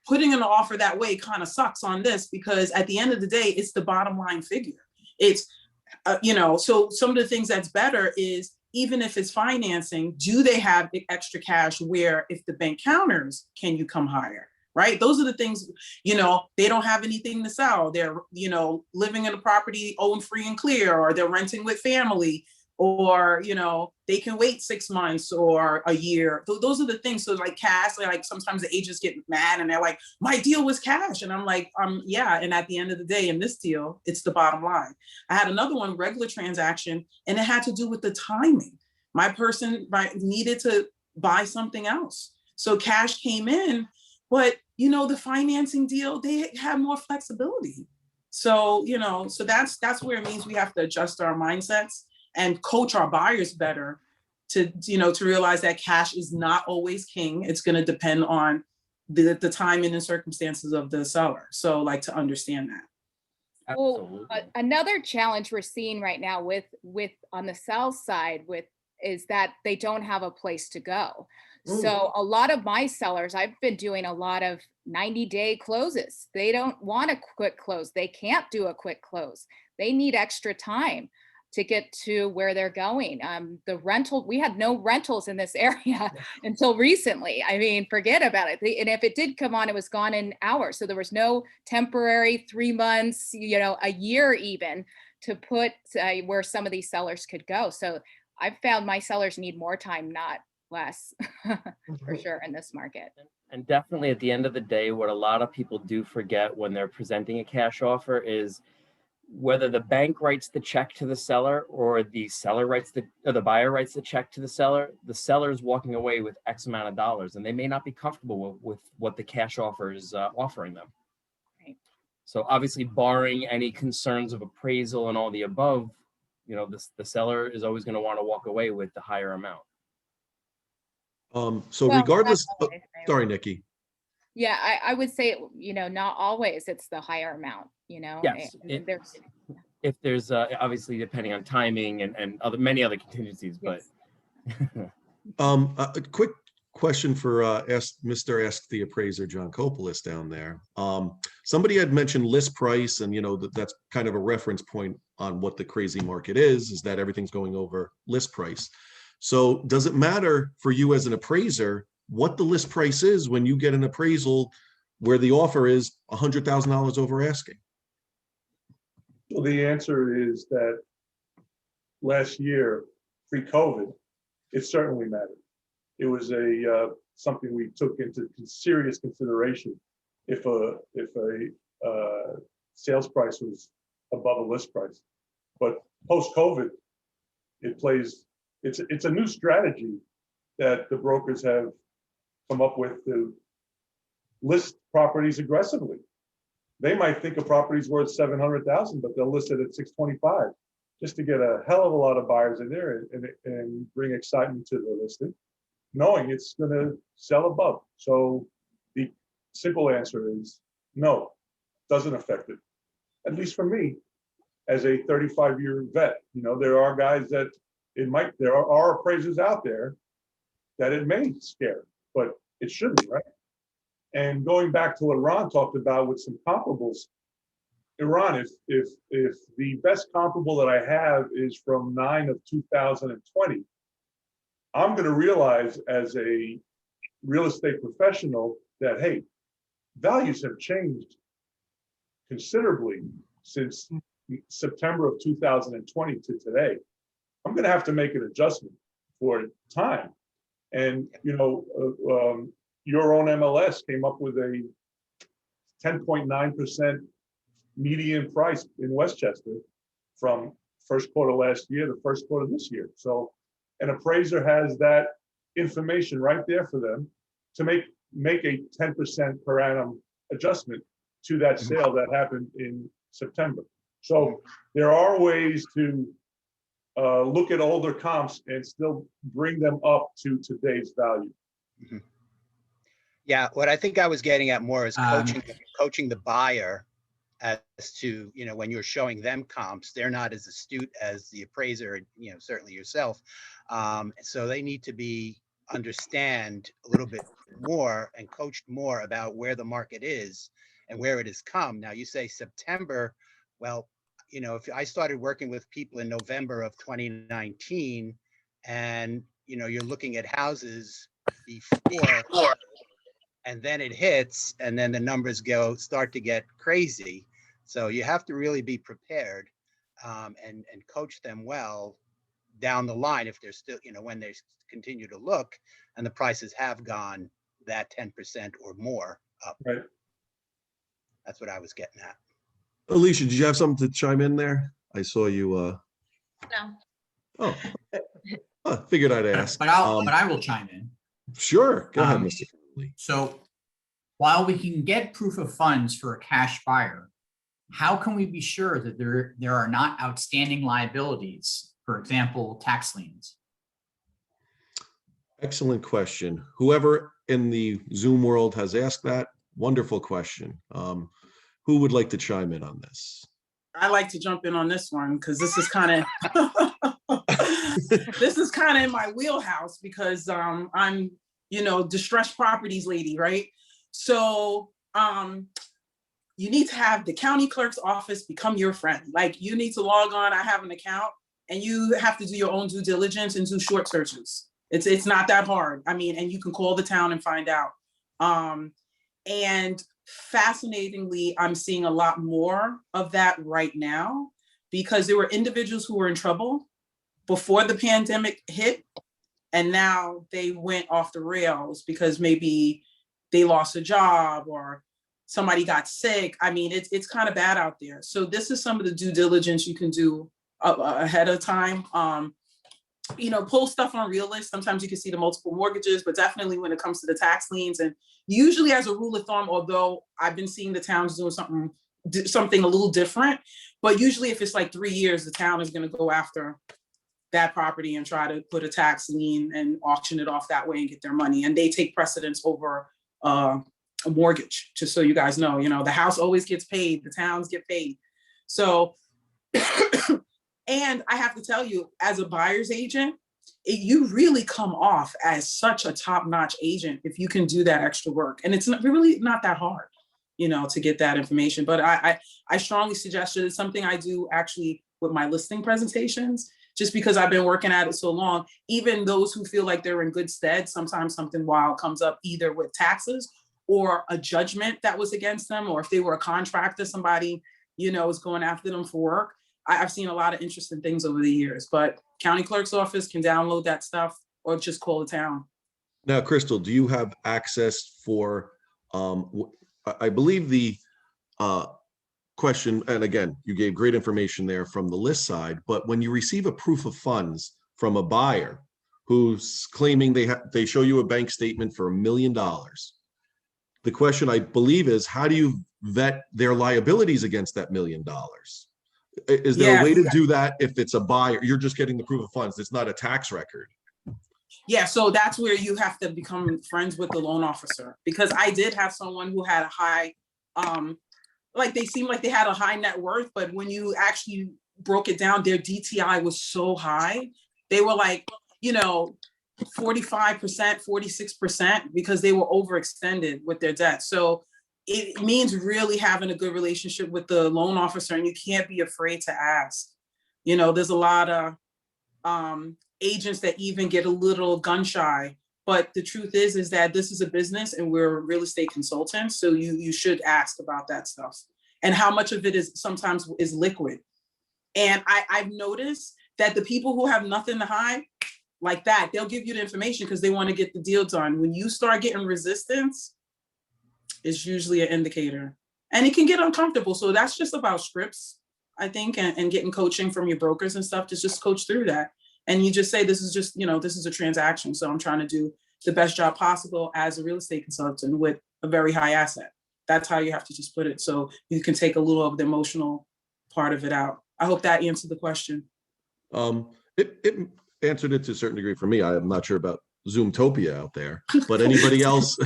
putting an offer that way kind of sucks on this, because at the end of the day, it's the bottom line figure. It's, so some of the things that's better is, even if it's financing, do they have extra cash where if the bank counters, can you come higher, right? Those are the things, they don't have anything to sell. They're, living in a property owned free and clear, or they're renting with family, or, they can wait 6 months or a year. Those are the things. So like cash, like sometimes the agents get mad and they're like, my deal was cash. And I'm like, yeah. And at the end of the day, in this deal, it's the bottom line. I had another one, regular transaction, and it had to do with the timing. My person needed to buy something else. So cash came in, but the financing deal, they have more flexibility. So, so that's where it means we have to adjust our mindsets and coach our buyers better to realize that cash is not always king. It's going to depend on the timing and circumstances of the seller. So like to understand that. Well, another challenge we're seeing right now with on the sales side is that they don't have a place to go. Ooh. So a lot of my sellers, I've been doing a lot of 90-day closes. They don't want a quick close. They can't do a quick close. They need extra time to get to where they're going. We had no rentals in this area until recently. I mean, forget about it. And if it did come on, it was gone in hours. So there was no temporary 3 months, a year even, to put where some of these sellers could go. So I've found my sellers need more time, not less, for sure, in this market. And definitely at the end of the day, what a lot of people do forget when they're presenting a cash offer is whether the bank writes the check to the seller or the seller or the buyer writes the check to the seller is walking away with X amount of dollars, and they may not be comfortable with what the cash offer is offering them. Right. So obviously, barring any concerns of appraisal and all the above, the seller is always going to want to walk away with the higher amount. Regardless, sorry, Nikki. Yeah, I would say, not always it's the higher amount, Yes. if there's obviously depending on timing and many other contingencies, but A quick question for Mr. Ask the Appraiser, John Copolis down there. Somebody had mentioned list price, and that's kind of a reference point on what the crazy market is that everything's going over list price. So does it matter for you as an appraiser what the list price is when you get an appraisal where the offer is $100,000 over asking? Well, the answer is that last year, pre-COVID, it certainly mattered. It was something we took into serious consideration if a sales price was above a list price. But post-COVID, it's a new strategy that the brokers have come up with to list properties aggressively. They might think a property's worth 700,000, but they'll list it at 625 just to get a hell of a lot of buyers in there and bring excitement to the listing, knowing it's going to sell above. So the simple answer is no, doesn't affect it. At least for me, as a 35-year vet, there are guys that there are appraisers out there that it may scare, but it shouldn't, right? And going back to what Ron talked about with some comparables, Iran, if the best comparable that I have is from 9/2020, I'm going to realize as a real estate professional that, hey, values have changed considerably since September of 2020 to today. I'm going to have to make an adjustment for time. And, your own MLS came up with a 10.9% median price in Westchester from first quarter last year to first quarter this year. So an appraiser has that information right there for them to make a 10% per annum adjustment to that sale that happened in September. So there are ways to look at older comps and still bring them up to today's value. Mm-hmm. Yeah, what I think I was getting at more is coaching the buyer as to, when you're showing them comps, they're not as astute as the appraiser, certainly yourself. So they need to understand a little bit more and coached more about where the market is and where it has come. Now you say September, well, if I started working with people in November of 2019 and, you're looking at houses before, and then it hits, and then the numbers start to get crazy. So you have to really be prepared and coach them well down the line if they're still, when they continue to look and the prices have gone that 10% or more up. Right. That's what I was getting at. Alicia, did you have something to chime in there? I saw you. No. Oh, figured I'd ask. But I will chime in. Sure. Go ahead, Mr. Lee. So while we can get proof of funds for a cash buyer, how can we be sure that there are not outstanding liabilities, for example, tax liens? Excellent question. Whoever in the Zoom world has asked that, wonderful question. Who would like to chime in on this? I like to jump in on this one because this is kind of this is kind of in my wheelhouse because I'm distressed properties lady, right? So you need to have the county clerk's office become your friend. Like you need to log on, I have an account, and you have to do your own due diligence and do short searches. It's not that hard. I mean, and you can call the town and find out. And fascinatingly, I'm seeing a lot more of that right now because there were individuals who were in trouble before the pandemic hit, and now they went off the rails because maybe they lost a job or somebody got sick. I mean, it's kind of bad out there. So this is some of the due diligence you can do ahead of time. Pull stuff on Realist. Sometimes you can see the multiple mortgages, but definitely when it comes to the tax liens, and usually as a rule of thumb, although I've been seeing the towns doing something a little different, but usually if it's like 3 years, the town is going to go after that property and try to put a tax lien and auction it off that way and get their money. And they take precedence over a mortgage, just so you guys know, the house always gets paid, the towns get paid. So And I have to tell you, as a buyer's agent, you really come off as such a top-notch agent if you can do that extra work. And it's really not that hard, to get that information. But I strongly suggest it. It's something I do actually with my listing presentations, just because I've been working at it so long. Even those who feel like they're in good stead, sometimes something wild comes up either with taxes or a judgment that was against them, or if they were a contractor, somebody, is going after them for work. I've seen a lot of interesting things over the years, but county clerk's office can download that stuff or just call the town. Now, Crystal, do you have access for, I believe the question, and again, you gave great information there from the list side, but when you receive a proof of funds from a buyer who's claiming they show you a bank statement for $1 million, the question I believe is, how do you vet their liabilities against that $1 million? Is there a way to do that if it's a buyer? You're just getting the proof of funds. It's not a tax record. Yeah, so that's where you have to become friends with the loan officer, because I did have someone who had a high, they seemed like they had a high net worth, but when you actually broke it down, their DTI was so high. They were like, 45%, 46%, because they were overextended with their debt. So it means really having a good relationship with the loan officer, and you can't be afraid to ask. There's a lot of agents that even get a little gun shy, but the truth is that this is a business and we're real estate consultants. So you should ask about that stuff and how much of it is sometimes is liquid. And I've noticed that the people who have nothing to hide like that, they'll give you the information because they want to get the deal done. When you start getting resistance, it's usually an indicator, and it can get uncomfortable. So that's just about scripts, I think, and getting coaching from your brokers and stuff to just coach through that. And you just say, this is just, this is a transaction. So I'm trying to do the best job possible as a real estate consultant with a very high asset. That's how you have to just put it. So you can take a little of the emotional part of it out. I hope that answered the question. It answered it to a certain degree for me. I'm not sure about Zoomtopia out there, but anybody else,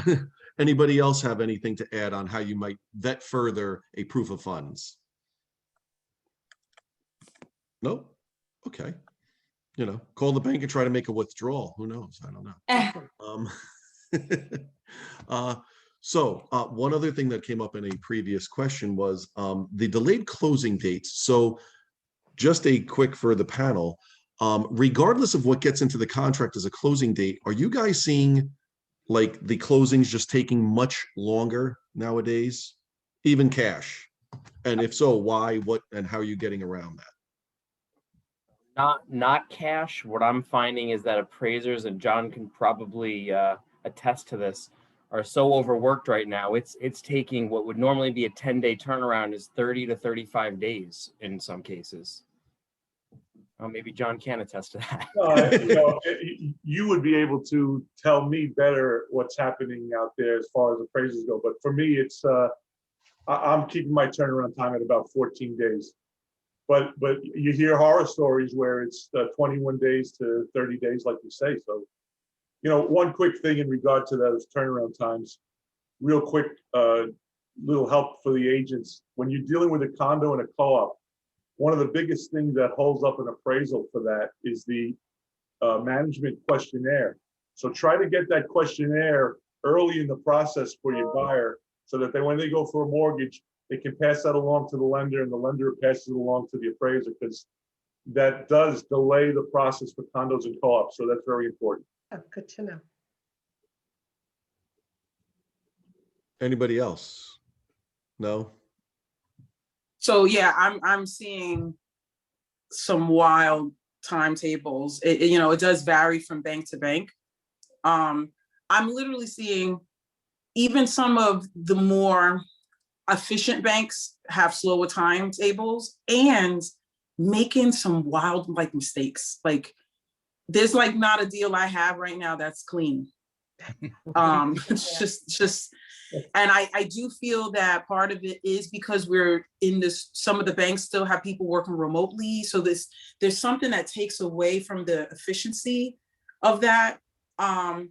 anybody else have anything to add on how you might vet further a proof of funds? No? Okay. Call the bank and try to make a withdrawal. Who knows? I don't know. So one other thing that came up in a previous question was the delayed closing dates. So just a quick for the panel, regardless of what gets into the contract as a closing date, are you guys seeing like the closings just taking much longer nowadays, even cash? And if so, why, what, and how are you getting around that? Not cash. What I'm finding is that appraisers, and John can probably attest to this, are so overworked right now. It's taking what would normally be a 10-day turnaround is 30 to 35 days in some cases. Oh, maybe John can attest to that. You would be able to tell me better what's happening out there as far as appraisals go. But for me, it's I'm keeping my turnaround time at about 14 days. But you hear horror stories where it's 21 days to 30 days, like you say. So, one quick thing in regard to those turnaround times, real quick, little help for the agents. When you're dealing with a condo and a co-op, one of the biggest things that holds up an appraisal for that is the management questionnaire. So try to get that questionnaire early in the process for your buyer so that when they go for a mortgage, they can pass that along to the lender and the lender passes it along to the appraiser, because that does delay the process for condos and co-ops. So that's very important. Oh, good to know. Anybody else? No? So yeah, I'm seeing some wild timetables. It does vary from bank to bank. I'm literally seeing even some of the more efficient banks have slower timetables and making some wild mistakes. Like there's not a deal I have right now that's clean. It's just, and I do feel that part of it is because we're in this, some of the banks still have people working remotely. So there's something that takes away from the efficiency of that. I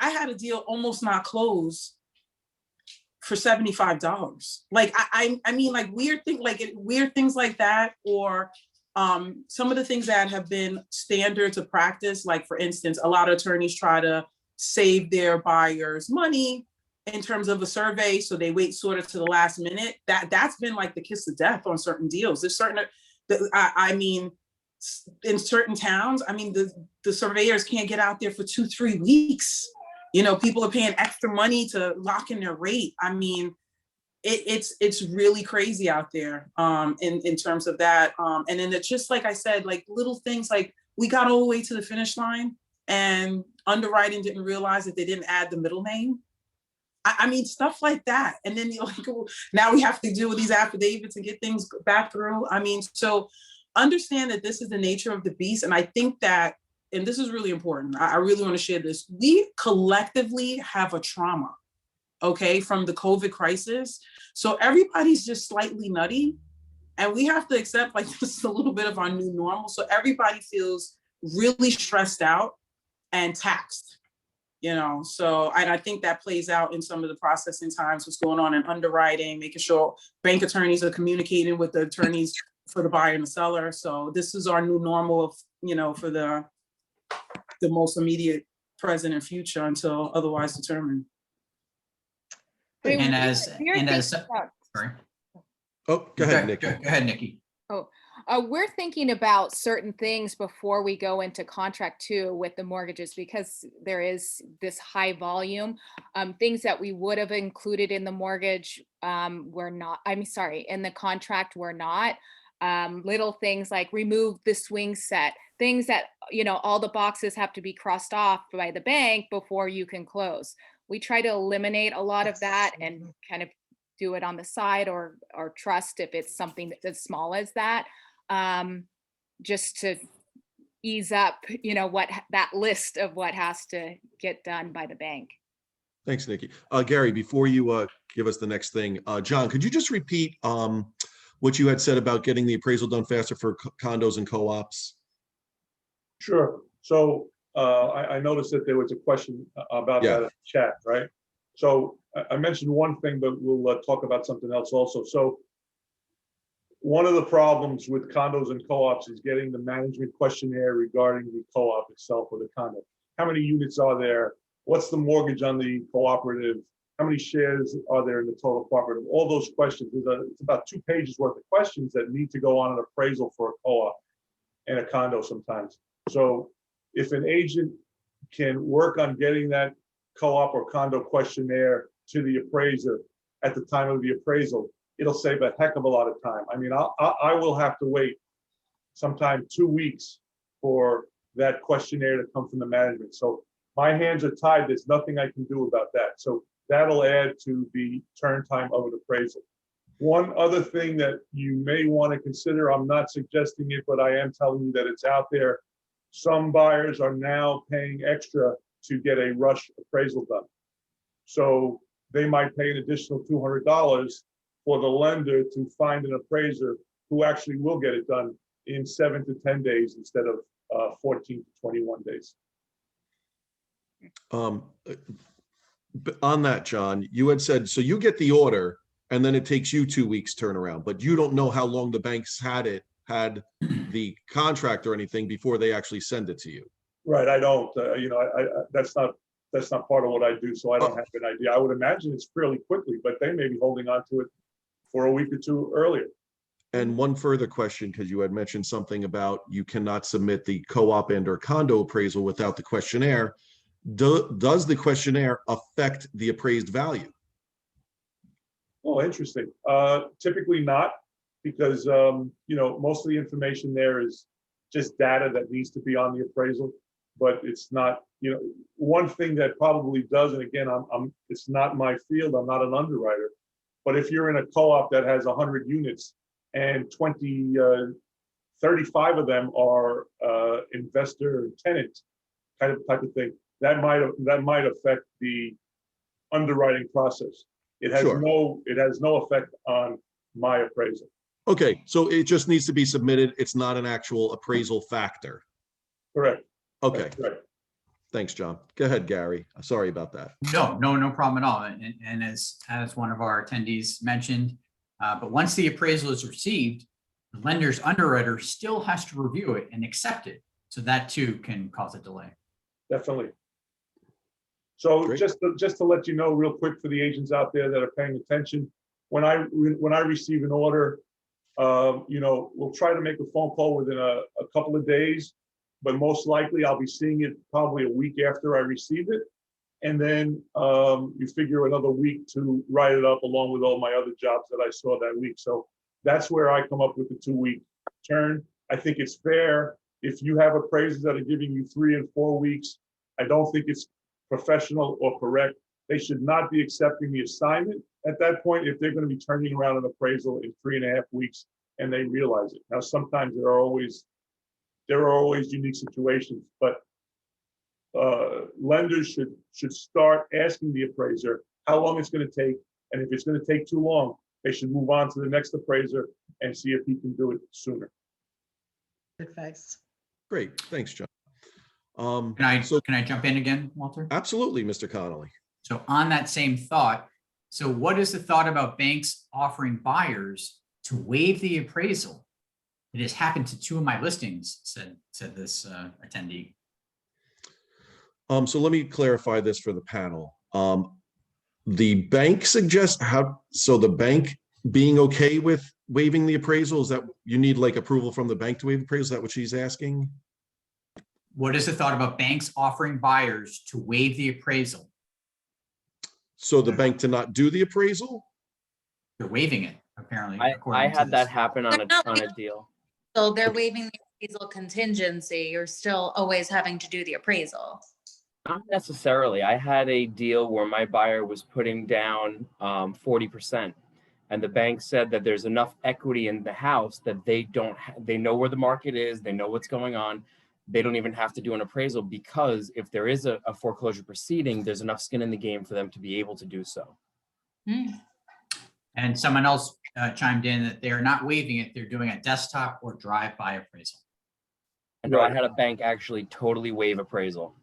had a deal almost not close for $75. Like, I mean, like weird things like that, or some of the things that have been standard to practice, like for instance, a lot of attorneys try to save their buyers money in terms of a survey, so they wait sort of to the last minute. That's been like the kiss of death on certain deals. There's certain, I mean, in certain towns, I mean, the surveyors can't get out there for 2-3 weeks. You know, people are paying extra money to lock in their rate. I mean, it's really crazy out there in terms of that. And then it's just like I said, like little things like we got all the way to the finish line and underwriting didn't realize that they didn't add the middle name. I mean, stuff like that. And then you're like, now we have to deal with these affidavits and get things back through. I mean, so understand that this is the nature of the beast. And I think that, and this is really important, I really want to share this. We collectively have a trauma, okay, from the COVID crisis. So everybody's just slightly nutty. And we have to accept like this is a little bit of our new normal. So everybody feels really stressed out and taxed. You know, so I think that plays out in some of the processing times, what's going on in underwriting, making sure bank attorneys are communicating with the attorneys for the buyer and the seller. So this is our new normal of, you know, for the most immediate present and future until otherwise determined. And sorry. Oh, go ahead, Nikki. Go ahead, Nikki. We're thinking about certain things before we go into contract 2 with the mortgages, because there is this high volume. Things that we would have included in the mortgage were not, in the contract were not. Little things like remove the swing set, things that, you know, all the boxes have to be crossed off by the bank before you can close. We try to eliminate a lot of that and kind of do it on the side or trust if it's something that's as small as that, just to ease up, you know, what that list of what has to get done by the bank. Thanks, Nikki. Gary, before you give us the next thing, John, could you just repeat what you had said about getting the appraisal done faster for condos and co-ops? Sure. So I noticed that there was a question about that in the chat, right? So I mentioned one thing, but we'll talk about something else also. So one of the problems with condos and co-ops is getting the management questionnaire regarding the co-op itself or the condo. How many units are there? What's the mortgage on the cooperative? How many shares are there in the total cooperative? All those questions. It's about 2 pages worth of questions that need to go on an appraisal for a co-op and a condo sometimes. So if an agent can work on getting that co-op or condo questionnaire to the appraiser at the time of the appraisal, it'll save a heck of a lot of time. I mean, I will have to wait sometime 2 weeks for that questionnaire to come from the management. So my hands are tied. There's nothing I can do about that. So that'll add to the turn time of an appraisal. One other thing that you may want to consider, I'm not suggesting it, but I am telling you that it's out there. Some buyers are now paying extra to get a rush appraisal done. So they might pay an additional $200 for the lender to find an appraiser who actually will get it done in 7 to 10 days instead of 14 to 21 days. On that, John, you had said, so you get the order and then it takes you 2 weeks turnaround, but you don't know how long the banks had the contract or anything before they actually send it to you. Right, I don't, you know, that's not part of what I do, so I don't have an idea. I would imagine it's fairly quickly, but they may be holding on to it for a week or two earlier. And one further question, because you had mentioned something about you cannot submit the co-op and or condo appraisal without the questionnaire. Does the questionnaire affect the appraised value? Oh, interesting. Typically not, because you know, most of the information there is just data that needs to be on the appraisal, but it's not, you know, one thing that probably does, and again, it's not my field, I'm not an underwriter, but if you're in a co-op that has 100 units and 35 of them are investor tenant type of thing, that might affect the underwriting process. It has no effect on my appraisal. Okay, so it just needs to be submitted. It's not an actual appraisal factor. Correct. Okay. Right. Thanks, John. Go ahead, Gary. Sorry about that. No problem at all. And as one of our attendees mentioned, but once the appraisal is received, the lender's underwriter still has to review it and accept it. So that too can cause a delay. Definitely. So Great. just to let you know real quick for the agents out there that are paying attention, when I receive an order, we'll try to make a phone call within a couple of days, but most likely I'll be seeing it probably a week after I receive it. And then you figure another week to write it up along with all my other jobs that I saw that week. So that's where I come up with the 2-week turn. I think it's fair if you have appraisers that are giving you 3 and 4 weeks. I don't think it's professional or correct. They should not be accepting the assignment at that point if they're going to be turning around an appraisal in 3.5 weeks and they realize it. Now, sometimes there are always unique situations, but lenders should start asking the appraiser how long it's going to take, and if it's going to take too long, they should move on to the next appraiser and see if he can do it sooner. Good advice. Great. Thanks, John. Can I jump in again, Walter? Absolutely, Mr. Connolly. So on that same thought, so what is the thought about banks offering buyers to waive the appraisal? It has happened to 2 of my listings, said this attendee. So let me clarify this for the panel. The bank suggests the bank being okay with waiving the appraisal, is that you need like approval from the bank to waive the appraisal? Is that what she's asking? What is the thought about banks offering buyers to waive the appraisal? So the bank to not do the appraisal? They're waiving it, apparently. I had that happen on a deal. So they're waiving the appraisal contingency. You're still always having to do the appraisal. Not necessarily. I had a deal where my buyer was putting down 40%, and the bank said that there's enough equity in the house that they know where the market is, they know what's going on. They don't even have to do an appraisal, because if there is a foreclosure proceeding, there's enough skin in the game for them to be able to do so. And someone else chimed in that they're not waiving it, they're doing a desktop or drive-by appraisal. No, I had a bank actually totally waive appraisal.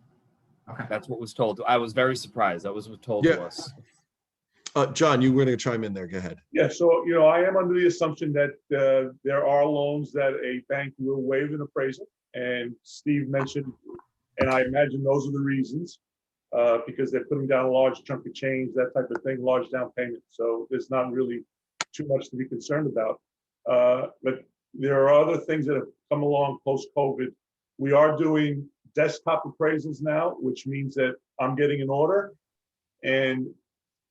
Okay. That's what was told. I was very surprised. That was told to us. John, you were going to chime in there. Go ahead. Yeah, so I am under the assumption that there are loans that a bank will waive an appraisal, and Steve mentioned, and I imagine those are the reasons, because they're putting down a large chunk of change, that type of thing, large down payment. So there's not really too much to be concerned about. But there are other things that have come along post-COVID. We are doing desktop appraisals now, which means that I'm getting an order and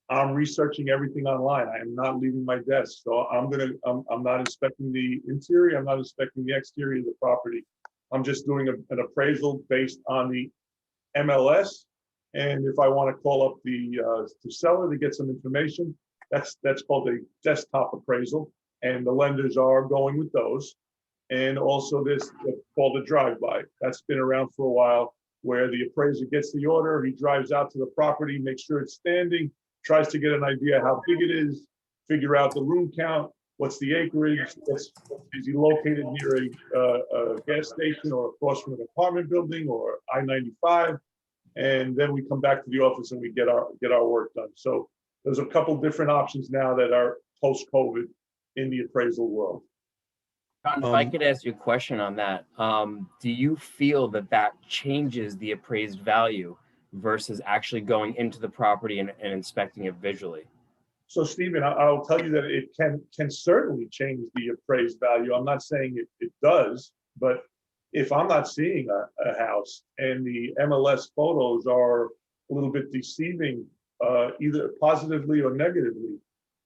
I'm researching everything online. I am not leaving my desk. So I'm not inspecting the interior. I'm not inspecting the exterior of the property. I'm just doing an appraisal based on the MLS. And if I want to call up the seller to get some information, that's called a desktop appraisal. And the lenders are going with those. And also this called a drive-by. That's been around for a while, where the appraiser gets the order, he drives out to the property, makes sure it's standing, tries to get an idea how big it is, figure out the room count, what's the acreage, is he located near a gas station or across from an apartment building or I-95, and then we come back to the office and we get our work done. So there's a couple different options now that are post-COVID in the appraisal world. John, if I could ask you a question on that, do you feel that changes the appraised value versus actually going into the property and inspecting it visually? So Stephen, I'll tell you that it can certainly change the appraised value. I'm not saying it does, but if I'm not seeing a house and the MLS photos are a little bit deceiving, either positively or negatively,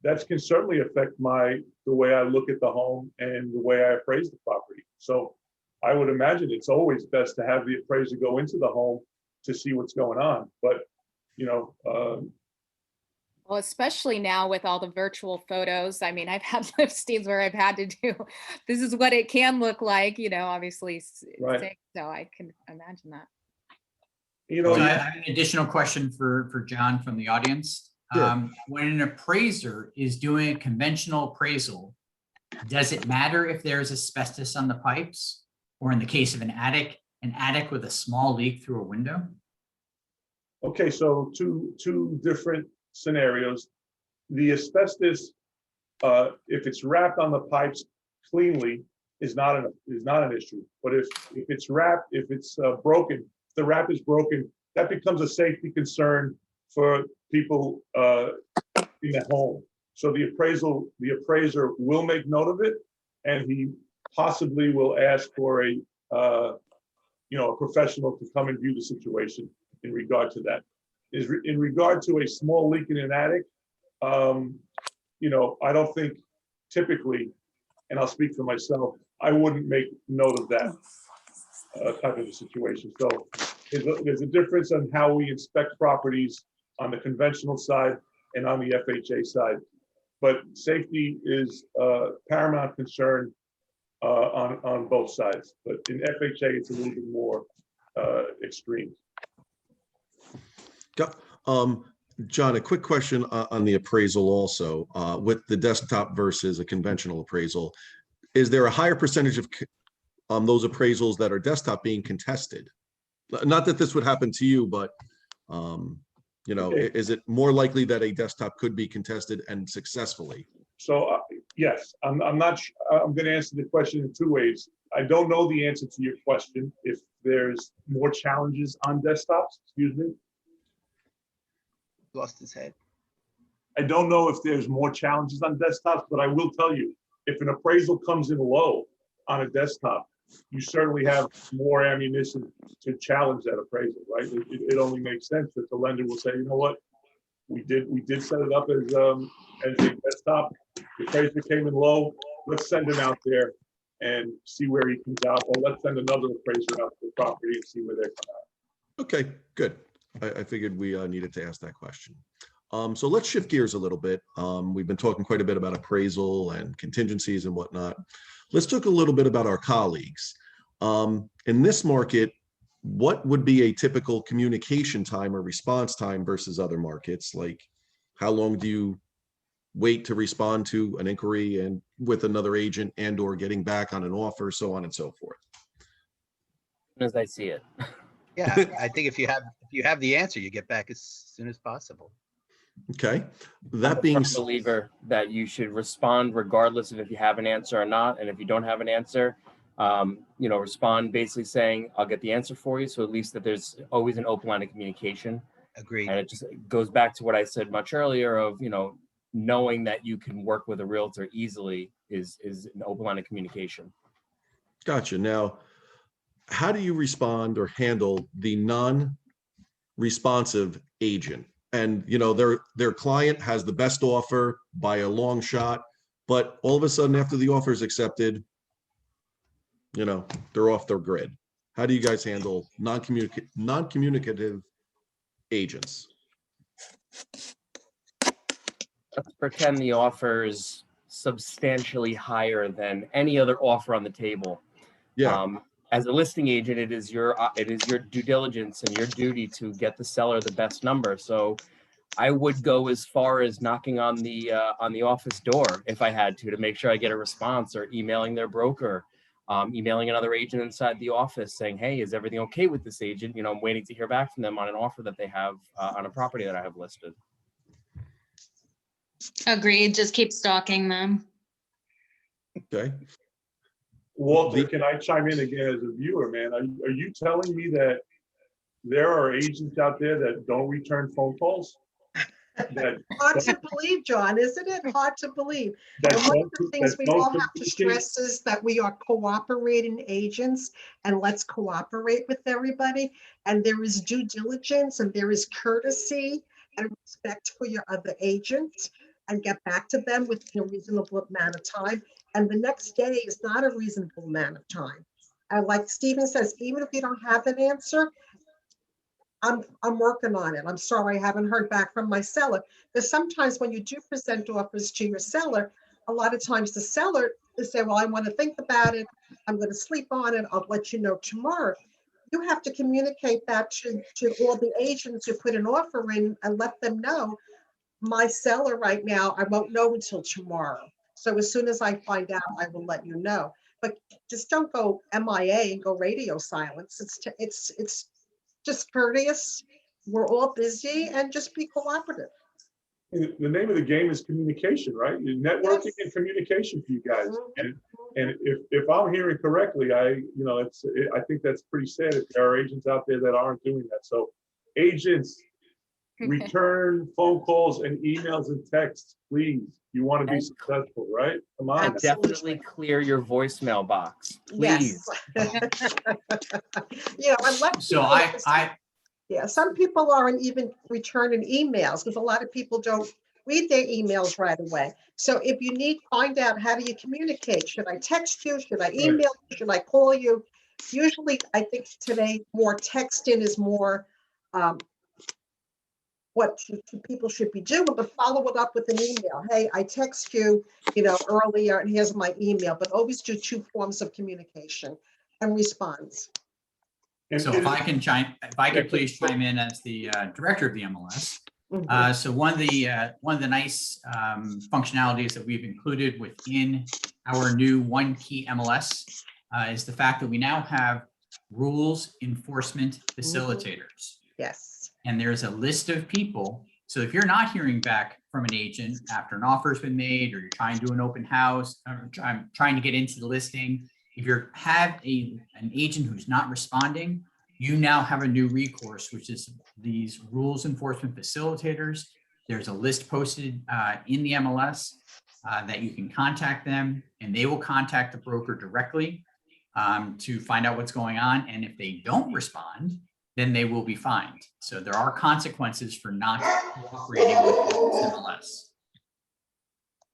that can certainly affect the way I look at the home and the way I appraise the property. So I would imagine it's always best to have the appraiser go into the home to see what's going on. But, well, especially now with all the virtual photos. I mean, I've had listings where I've had to do, this is what it can look like, obviously. Right. So I can imagine that. So I have an additional question for John from the audience. Sure. When an appraiser is doing a conventional appraisal, does it matter if there's asbestos on the pipes, or in the case of an attic with a small leak through a window? Okay, so two different scenarios. The asbestos, if it's wrapped on the pipes cleanly, is not an issue. But if it's wrapped, if it's broken, if the wrap is broken, that becomes a safety concern for people in at home. So the appraiser will make note of it, and he possibly will ask for a a professional to come and view the situation in regard to that. In regard to a small leak in an attic, I don't think typically, and I'll speak for myself, I wouldn't make note of that type of a situation. So there's a difference on how we inspect properties on the conventional side and on the FHA side. But safety is paramount concern on both sides. But in FHA, it's a little bit more extreme. John, a quick question on the appraisal also, with the desktop versus a conventional appraisal. Is there a higher percentage of those appraisals that are desktop being contested? Not that this would happen to you, but Okay. is it more likely that a desktop could be contested and successfully? So yes, I'm not. I'm going to answer the question in two ways. I don't know the answer to your question. If there's more challenges on desktops, excuse me. Lost his head. I don't know if there's more challenges on desktops, but I will tell you, if an appraisal comes in low on a desktop, you certainly have more ammunition to challenge that appraisal, right? It only makes sense that the lender will say, you know what, we did set it up as a desktop. The appraiser came in low. Let's send him out there and see where he comes out, or let's send another appraiser out to the property and see where they come out. Okay, good. I figured we needed to ask that question. So let's shift gears a little bit. We've been talking quite a bit about appraisal and contingencies and whatnot. Let's talk a little bit about our colleagues. In this market, what would be a typical communication time or response time versus other markets? Like, how long do you wait to respond to an inquiry and with another agent and or getting back on an offer, so on and so forth? As I see it. Yeah, I think if you have the answer, you get back as soon as possible. Okay, I'm that a being firm believer that you should respond regardless of if you have an answer or not. And if you don't have an answer, respond basically saying, I'll get the answer for you. So at least that there's always an open line of communication. Agreed. And it just goes back to what I said much earlier of, knowing that you can work with a realtor easily is an open line of communication. Gotcha. Now, how do you respond or handle the non-responsive agent? And their client has the best offer by a long shot, but all of a sudden after the offer is accepted, they're off their grid. How do you guys handle non-communicative agents? Let's pretend the offer is substantially higher than any other offer on the table. Yeah. As a listing agent, it is your due diligence and your duty to get the seller the best number. So I would go as far as knocking on the office door if I had to make sure I get a response, or emailing their broker, emailing another agent inside the office saying, hey, is everything okay with this agent? I'm waiting to hear back from them on an offer that they have on a property that I have listed. Agreed. Just keep stalking them. Okay. Walter, can I chime in again as a viewer, man? Are you telling me that there are agents out there that don't return phone calls? Hard to believe, John, isn't it? Hard to believe. And one of the things we all have to stress is that we are cooperating agents, and let's cooperate with everybody. And there is due diligence, and there is courtesy and respect for your other agents, and get back to them within a reasonable amount of time. And the next day is not a reasonable amount of time. And like Stephen says, even if you don't have an answer, I'm working on it. I'm sorry I haven't heard back from my seller. Because sometimes when you do present offers to your seller, a lot of times the seller will say, well, I want to think about it. I'm going to sleep on it. I'll let you know tomorrow. You have to communicate that to all the agents who put an offer in and let them know, my seller right now, I won't know until tomorrow. So as soon as I find out, I will let you know. But just don't go MIA and go radio silence. It's just courteous we're all busy, and just be cooperative. The name of the game is communication, right? Networking and communication for you guys. And if I'm hearing correctly, I think that's pretty sad if there are agents out there that aren't doing that. So agents, return phone calls and emails and texts, please. You want to be successful, right? Come on. Absolutely. Definitely clear your voicemail box, please. Yes. And So yeah, some people aren't even returning emails because a lot of people don't read their emails right away. So if you need, find out, how do you communicate? Should I text you? Should I email you? Should I call you? Usually, I think today more texting is more what people should be doing, but follow it up with an email. Hey, I text you, earlier, and here's my email. But always do 2 forms of communication and response. So if I could please chime in as the director of the MLS. So one of the nice functionalities that we've included within our new One Key MLS is the fact that we now have rules enforcement facilitators. Yes. And there's a list of people. So if you're not hearing back from an agent after an offer's been made, or you're trying to do an open house, or trying to get into the listing, if you have an agent who's not responding, you now have a new recourse, which is these rules enforcement facilitators. There's a list posted in the MLS that you can contact them, and they will contact the broker directly to find out what's going on. And if they don't respond, then they will be fined. So there are consequences for not cooperating with the MLS.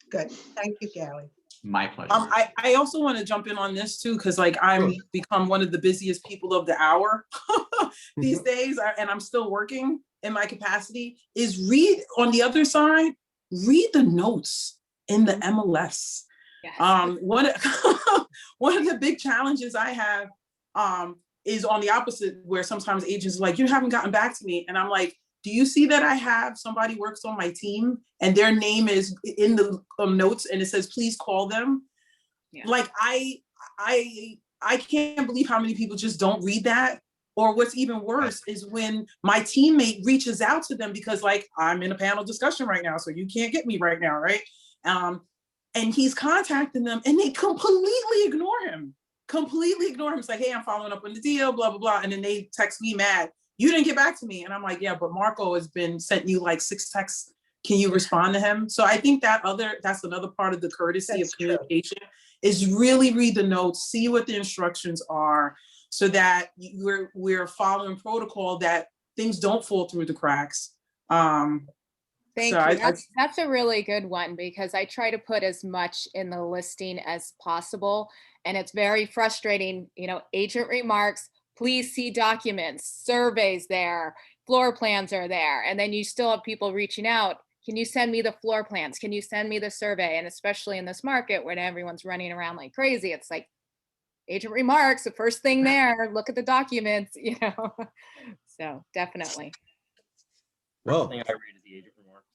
Good. Thank you, Gary. My pleasure. I also want to jump in on this too, because I'm become one of the busiest people of the hour these days, and I'm still working in my capacity, is read on the other side, read the notes in the MLS. Yes. One of the big challenges I have is on the opposite, where sometimes agents are like, you haven't gotten back to me. And I'm like, do you see that I have somebody works on my team and their name is in the notes and it says, please call them? Yeah. Like, I can't believe how many people just don't read that. Or what's even worse is when my teammate reaches out to them because, like, I'm in a panel discussion right now, so you can't get me right now, right? And he's contacting them and they completely ignore him. It's like, hey, I'm following up on the deal, blah, blah, blah. And then they text me mad, you didn't get back to me. And I'm like, yeah, but Marco has been sent you like 6 texts. Can you respond to him? So I think that's another part of the courtesy of communication is really read the notes, see what the instructions are, so that we're following protocol, that things don't fall through the cracks. Thank you. That's a really good one, because I try to put as much in the listing as possible. And it's very frustrating, agent remarks, please see documents, surveys there, floor plans are there. And then you still have people reaching out. Can you send me the floor plans? Can you send me the survey? And especially in this market when everyone's running around like crazy, it's like agent remarks, the first thing there, look at the documents, So definitely. Well, First thing I read is the agent remarks.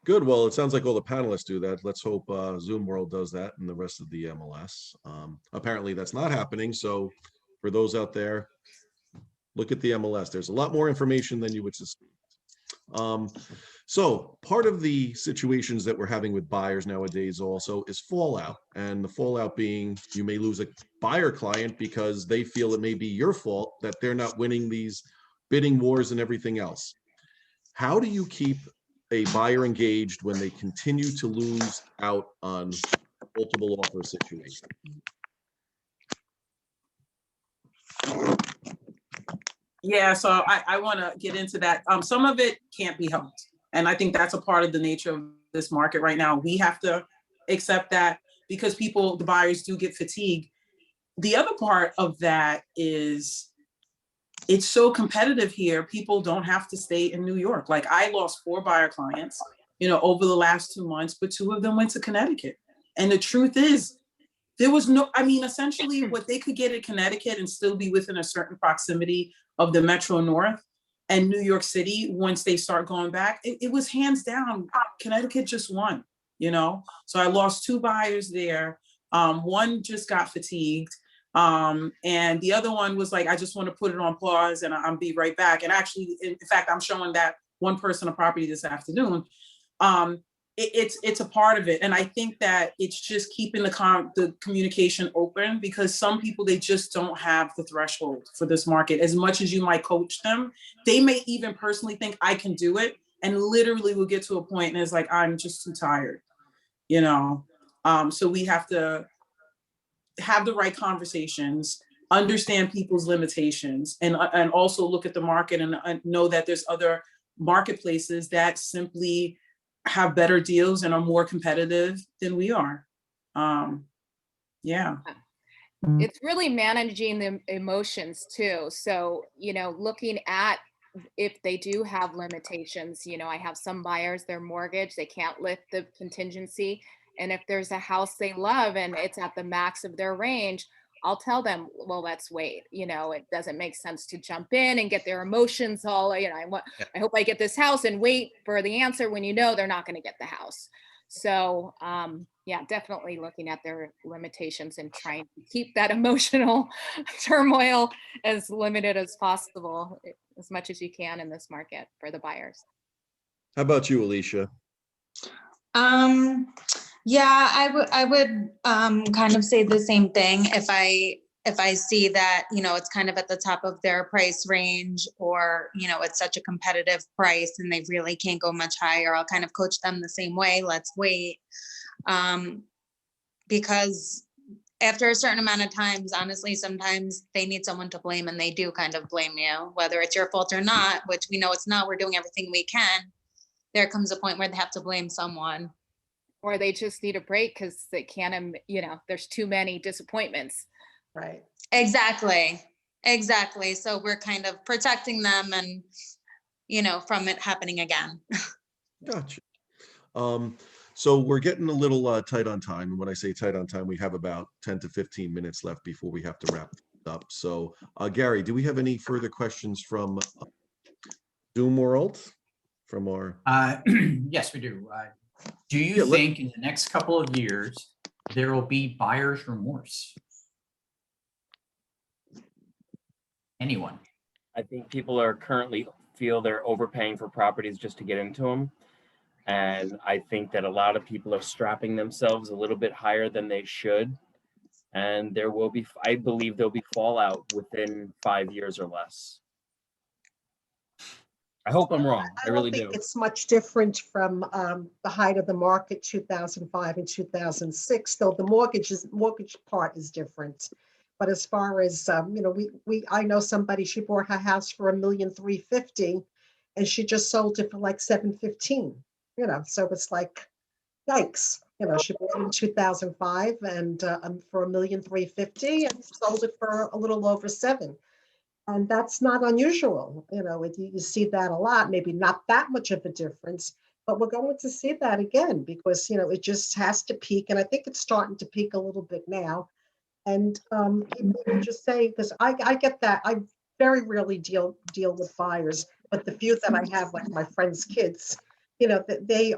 Good. Well, it sounds like all the panelists do that. Let's hope Zoom World does that and the rest of the MLS. Apparently that's not happening. So for those out there, look at the MLS. There's a lot more information than you would suspect. So part of the situations that we're having with buyers nowadays also is fallout. And the fallout being you may lose a buyer client because they feel it may be your fault that they're not winning these bidding wars and everything else. How do you keep a buyer engaged when they continue to lose out on multiple offer situations? Yeah, so I want to get into that. Some of it can't be helped. And I think that's a part of the nature of this market right now. We have to accept that because the buyers do get fatigued. The other part of that is it's so competitive here. People don't have to stay in New York. Like, I lost 4 buyer clients, over the last 2 months, but 2 of them went to Connecticut. And the truth is, there was essentially what they could get in Connecticut and still be within a certain proximity of the Metro North and New York City once they start going back, it was hands down, Connecticut just won, So I lost 2 buyers there. One just got fatigued. And the other one was like, I just want to put it on pause and I'll be right back. And actually, in fact, I'm showing that one person a property this afternoon. It's a part of it. And I think that it's just keeping the communication open, because some people, they just don't have the threshold for this market. As much as you might coach them, they may even personally think I can do it, and literally will get to a point and it's like, I'm just too tired, you know? So we have to have the right conversations, understand people's limitations, and also look at the market and know that there's other marketplaces that simply have better deals and are more competitive than we are. Yeah. It's really managing the emotions too. So, looking at if they do have limitations, I have some buyers, their mortgage, they can't lift the contingency. And if there's a house they love and it's at the max of their range, I'll tell them, well, let's wait. It doesn't make sense to jump in and get their emotions all, I hope I get this house, and wait for the answer when they're not going to get the house. So, yeah, definitely looking at their limitations and trying to keep that emotional turmoil as limited as possible, as much as you can in this market for the buyers. How about you, Alicia? Yeah, I would kind of say the same thing. If I see that, it's kind of at the top of their price range, or, it's such a competitive price and they really can't go much higher, I'll kind of coach them the same way. Let's wait. Because after a certain amount of times, honestly, sometimes they need someone to blame, and they do kind of blame you, whether it's your fault or not, which we know it's not. We're doing everything we can. There comes a point where they have to blame someone. Or they just need a break because they can't, there's too many disappointments. Right. Exactly. So we're kind of protecting them and, from it happening again. Gotcha. So we're getting a little tight on time. And when I say tight on time, we have about 10 to 15 minutes left before we have to wrap up. So Gary, do we have any further questions from Zoom world? From our Yes, we do. Do you think in the next couple of years there will be buyer's remorse? Anyone? I think people are currently feel they're overpaying for properties just to get into them. And I think that a lot of people are strapping themselves a little bit higher than they should. And I believe there'll be fallout within 5 years or less. I hope I'm wrong. I really do. I don't think it's much different from the height of the market, 2005 and 2006, though the mortgage part is different. But as far as, I know somebody, she bought her house for $1,350,000 and she just sold it for like $715,000, so it's like, yikes. She bought it in 2005 and for $1,350,000 and sold it for a little over $7 million. And that's not unusual. You see that a lot, maybe not that much of a difference, but we're going to see that again because, it just has to peak. And I think it's starting to peak a little bit now. And people just say, because I get that. I very rarely deal with buyers, but the few that I have, like my friends' kids, that they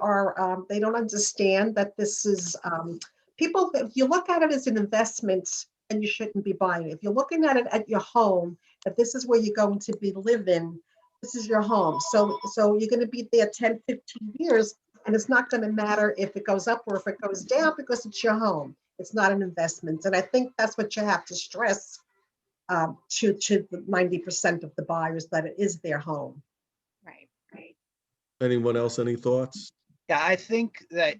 don't understand that this is, people, if you look at it as an investment, and you shouldn't be buying it. If you're looking at it at your home, that this is where you're going to be living, this is your home. So you're going to be there 10, 15 years, and it's not going to matter if it goes up or if it goes down because it's your home. It's not an investment. And I think that's what you have to stress to the 90% of the buyers, that it is their home. Right. Anyone else, any thoughts? Yeah, I think that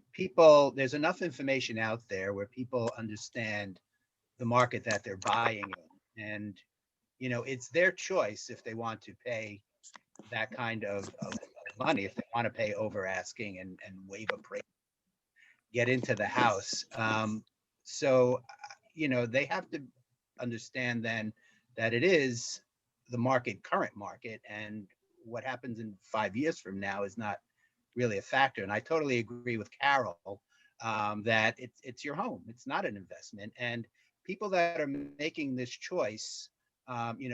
there's enough information out there where people understand the market that they're buying in. And, it's their choice if they want to pay that kind of money, if they want to pay over asking and waive a price, get into the house. So, they have to understand then that it is the current market, and what happens in 5 years from now is not really a factor. And I totally agree with Carol that it's your home. It's not an investment. And people that are making this choice,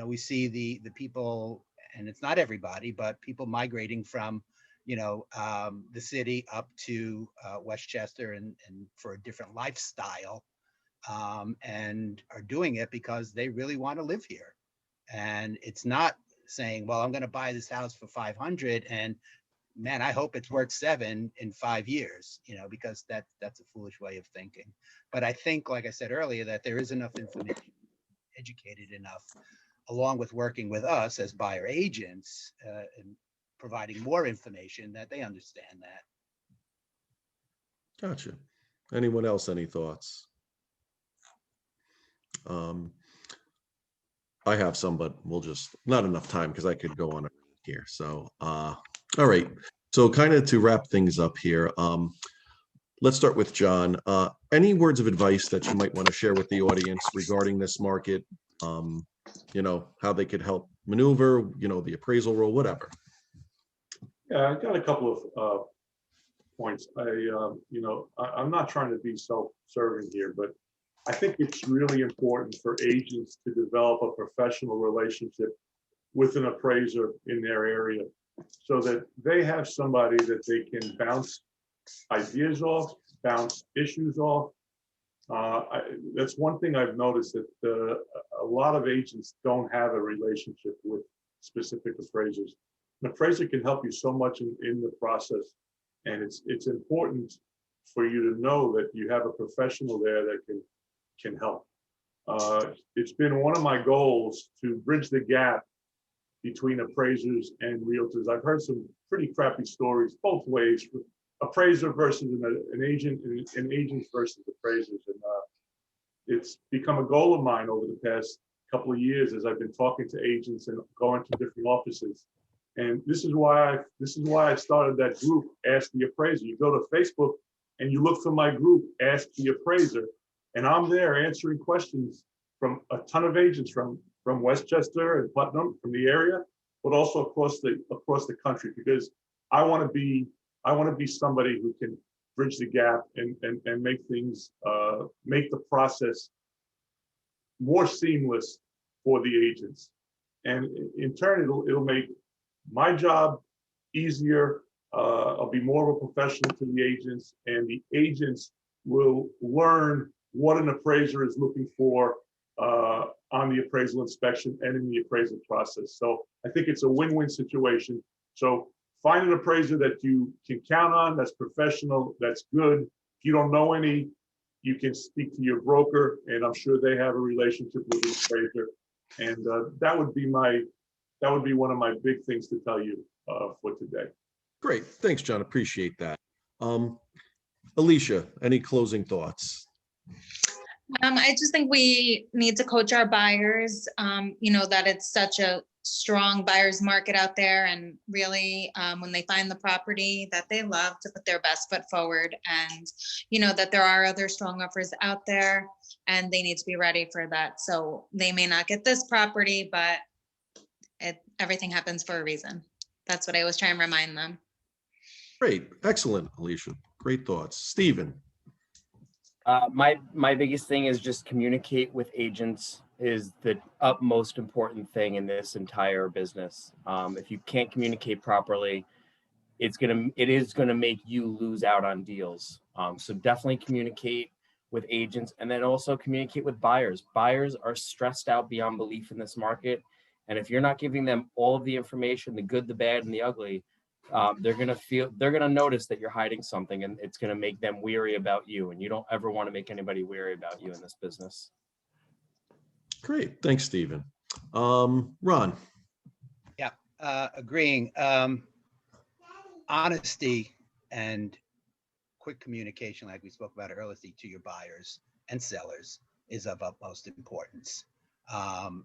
we see the people, and it's not everybody, but people migrating from, the city up to Westchester and for a different lifestyle. and are doing it because they really want to live here. And it's not saying, well, I'm going to buy this house for 500 and man, I hope it's worth 7 in 5 years, because that's a foolish way of thinking. But I think, like I said earlier, that there is enough information, educated enough, along with working with us as buyer agents and providing more information, that they understand that. Gotcha. Anyone else, any thoughts? I have some, but we'll just, not enough time because I could go on here. So, all right. So kind of to wrap things up here, let's start with John. Any words of advice that you might want to share with the audience regarding this market? How they could help maneuver, the appraisal role, whatever. Yeah, I got a couple of points. I'm not trying to be self-serving here, but I think it's really important for agents to develop a professional relationship with an appraiser in their area so that they have somebody that they can bounce ideas off, bounce issues off. That's one thing I've noticed, that a lot of agents don't have a relationship with specific appraisers. An appraiser can help you so much in the process, and it's important for you to know that you have a professional there that can help. It's been one of my goals to bridge the gap between appraisers and realtors. I've heard some pretty crappy stories both ways, appraiser versus an agent, and agents versus appraisers. And it's become a goal of mine over the past couple of years as I've been talking to agents and going to different offices. And this is why I started that group, Ask the Appraiser. You go to Facebook and you look for my group, Ask the Appraiser, and I'm there answering questions from a ton of agents from Westchester and Putnam, from the area, but also across the country, because I want to be somebody who can bridge the gap and make things, make the process more seamless for the agents. And in turn, it'll make my job easier. I'll be more of a professional to the agents, and the agents will learn what an appraiser is looking for on the appraisal inspection and in the appraisal process. So I think it's a win-win situation. So find an appraiser that you can count on, that's professional, that's good. If you don't know any, you can speak to your broker, and I'm sure they have a relationship with the appraiser. And that would be one of my big things to tell you for today. Great. Thanks, John. Appreciate that. Alicia, any closing thoughts? I just think we need to coach our buyers, that it's such a strong buyer's market out there, and really when they find the property that they love, to put their best foot forward, and that there are other strong offers out there and they need to be ready for that. So they may not get this property, but everything happens for a reason. That's what I always try and remind them. Great. Excellent, Alicia. Great thoughts. Stephen. My biggest thing is just communicate with agents is the utmost important thing in this entire business. If you can't communicate properly, it is gonna make you lose out on deals. So definitely communicate with agents, and then also communicate with buyers. Buyers are stressed out beyond belief in this market, and if you're not giving them all of the information, the good, the bad, and the ugly, they're gonna notice that you're hiding something, and it's gonna make them weary about you. And you don't ever want to make anybody weary about you in this business. Great. Thanks, Stephen. Ron. Yeah, agreeing. Honesty and quick communication, like we spoke about earlier, to your buyers and sellers is of utmost importance.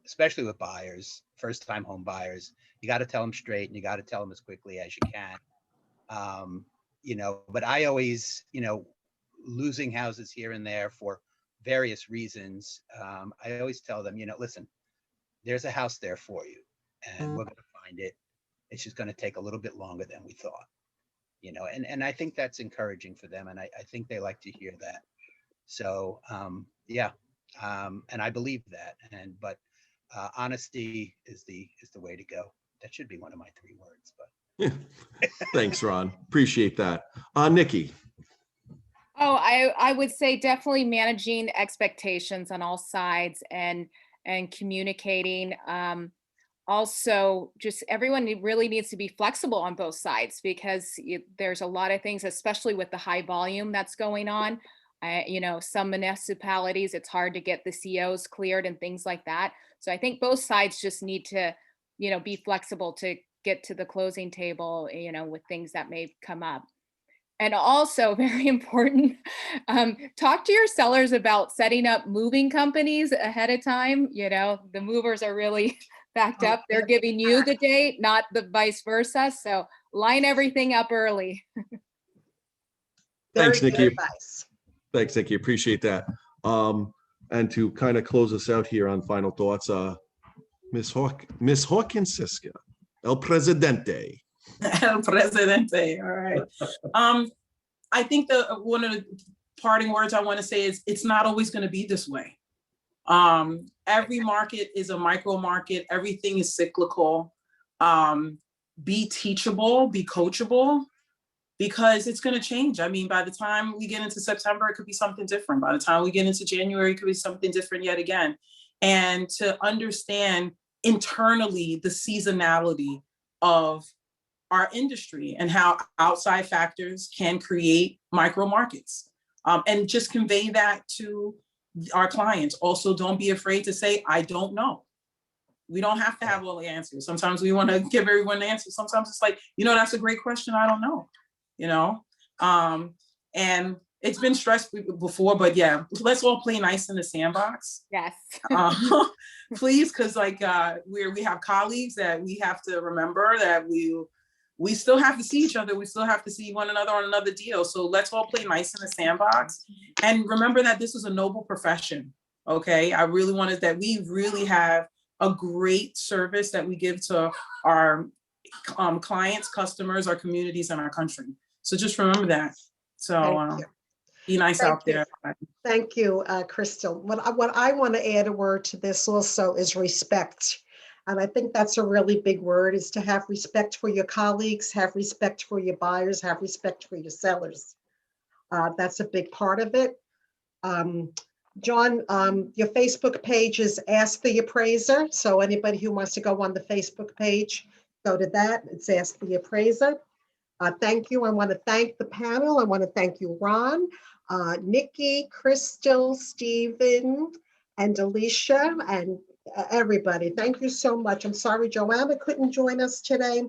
Especially with buyers, first-time home buyers. You got to tell them straight, and you got to tell them as quickly as you can. But I always, losing houses here and there for various reasons, I always tell them, listen, there's a house there for you, and we're going to find it. It's just going to take a little bit longer than we thought, and I think that's encouraging for them, and I think they like to hear that. So, yeah. And I believe that, but honesty is the way to go. That should be one of my 3 words. But yeah. Thanks, Ron. Appreciate that. Nikki. Oh, I would say definitely managing expectations on all sides and communicating. Also, just everyone really needs to be flexible on both sides because there's a lot of things, especially with the high volume that's going on. Some municipalities, it's hard to get the COs cleared and things like that. So I think both sides just need to, be flexible to get to the closing table, with things that may come up. And also very important, talk to your sellers about setting up moving companies ahead of time. The movers are really backed up. They're giving you the date, not the vice versa. So line everything up early. Thanks, Very good Nikki. advice. Thanks, Nikki. Appreciate that. And to kind of close us out here on final thoughts, Miss Hawkins Siska, El Presidente. El Presidente, all right. I think one of the parting words I want to say is it's not always going to be this way. Every market is a micro market. Everything is cyclical. Be teachable, be coachable, because it's going to change. I mean, by the time we get into September, it could be something different. By the time we get into January, it could be something different yet again. And to understand internally the seasonality of our industry and how outside factors can create micro markets, and just convey that to our clients. Also, don't be afraid to say, I don't know. We don't have to have all the answers. Sometimes we want to give everyone the answer. Sometimes it's like, that's a great question. I don't know, and it's been stressed before, but yeah, let's all play nice in the sandbox. Yes. Please, because we have colleagues that we have to remember that we still have to see each other. We still have to see one another on another deal. So let's all play nice in the sandbox. And remember that this is a noble profession, okay? I really wanted that we really have a great service that we give to our clients, customers, our communities, and our country. So just remember that. So be nice out there. Thank you, Crystal. What I want to add a word to this also is respect. And I think that's a really big word, is to have respect for your colleagues, have respect for your buyers, have respect for your sellers. That's a big part of it. John, your Facebook page is Ask the Appraiser. So anybody who wants to go on the Facebook page, go to that. It's Ask the Appraiser. Thank you. I want to thank the panel. I want to thank you, Ron, Nikki, Crystal, Stephen, and Alicia, and everybody. Thank you so much. I'm sorry Joanna couldn't join us today,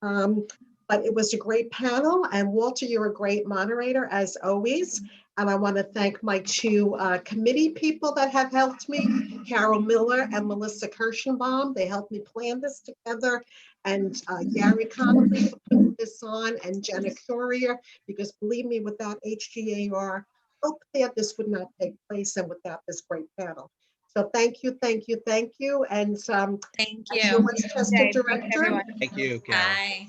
but it was a great panel. And Walter, you're a great moderator as always. And I want to thank my two committee people that have helped me, Carol Miller and Melissa Kirschenbaum. They helped me plan this together. And Gary Connolly for putting this on, and Jenna Courier, because believe me, without HGAR, this would not take place, and without this great panel. So thank you, thank you, thank you. And Thank the you. Westchester director. Thank you, Carol. Bye.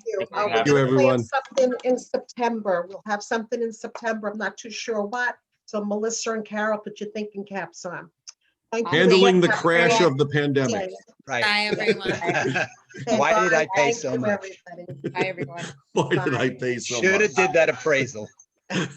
Thank you, everyone. Something in September. We'll have something in September. I'm not too sure what. So Melissa and Carol, put your thinking caps on. Thank you. Handling the crash of the pandemic. Right. Bye, everyone. Why did I pay Thank so you, much? everybody. Bye, everyone. Why did I pay so much? Should have did that appraisal.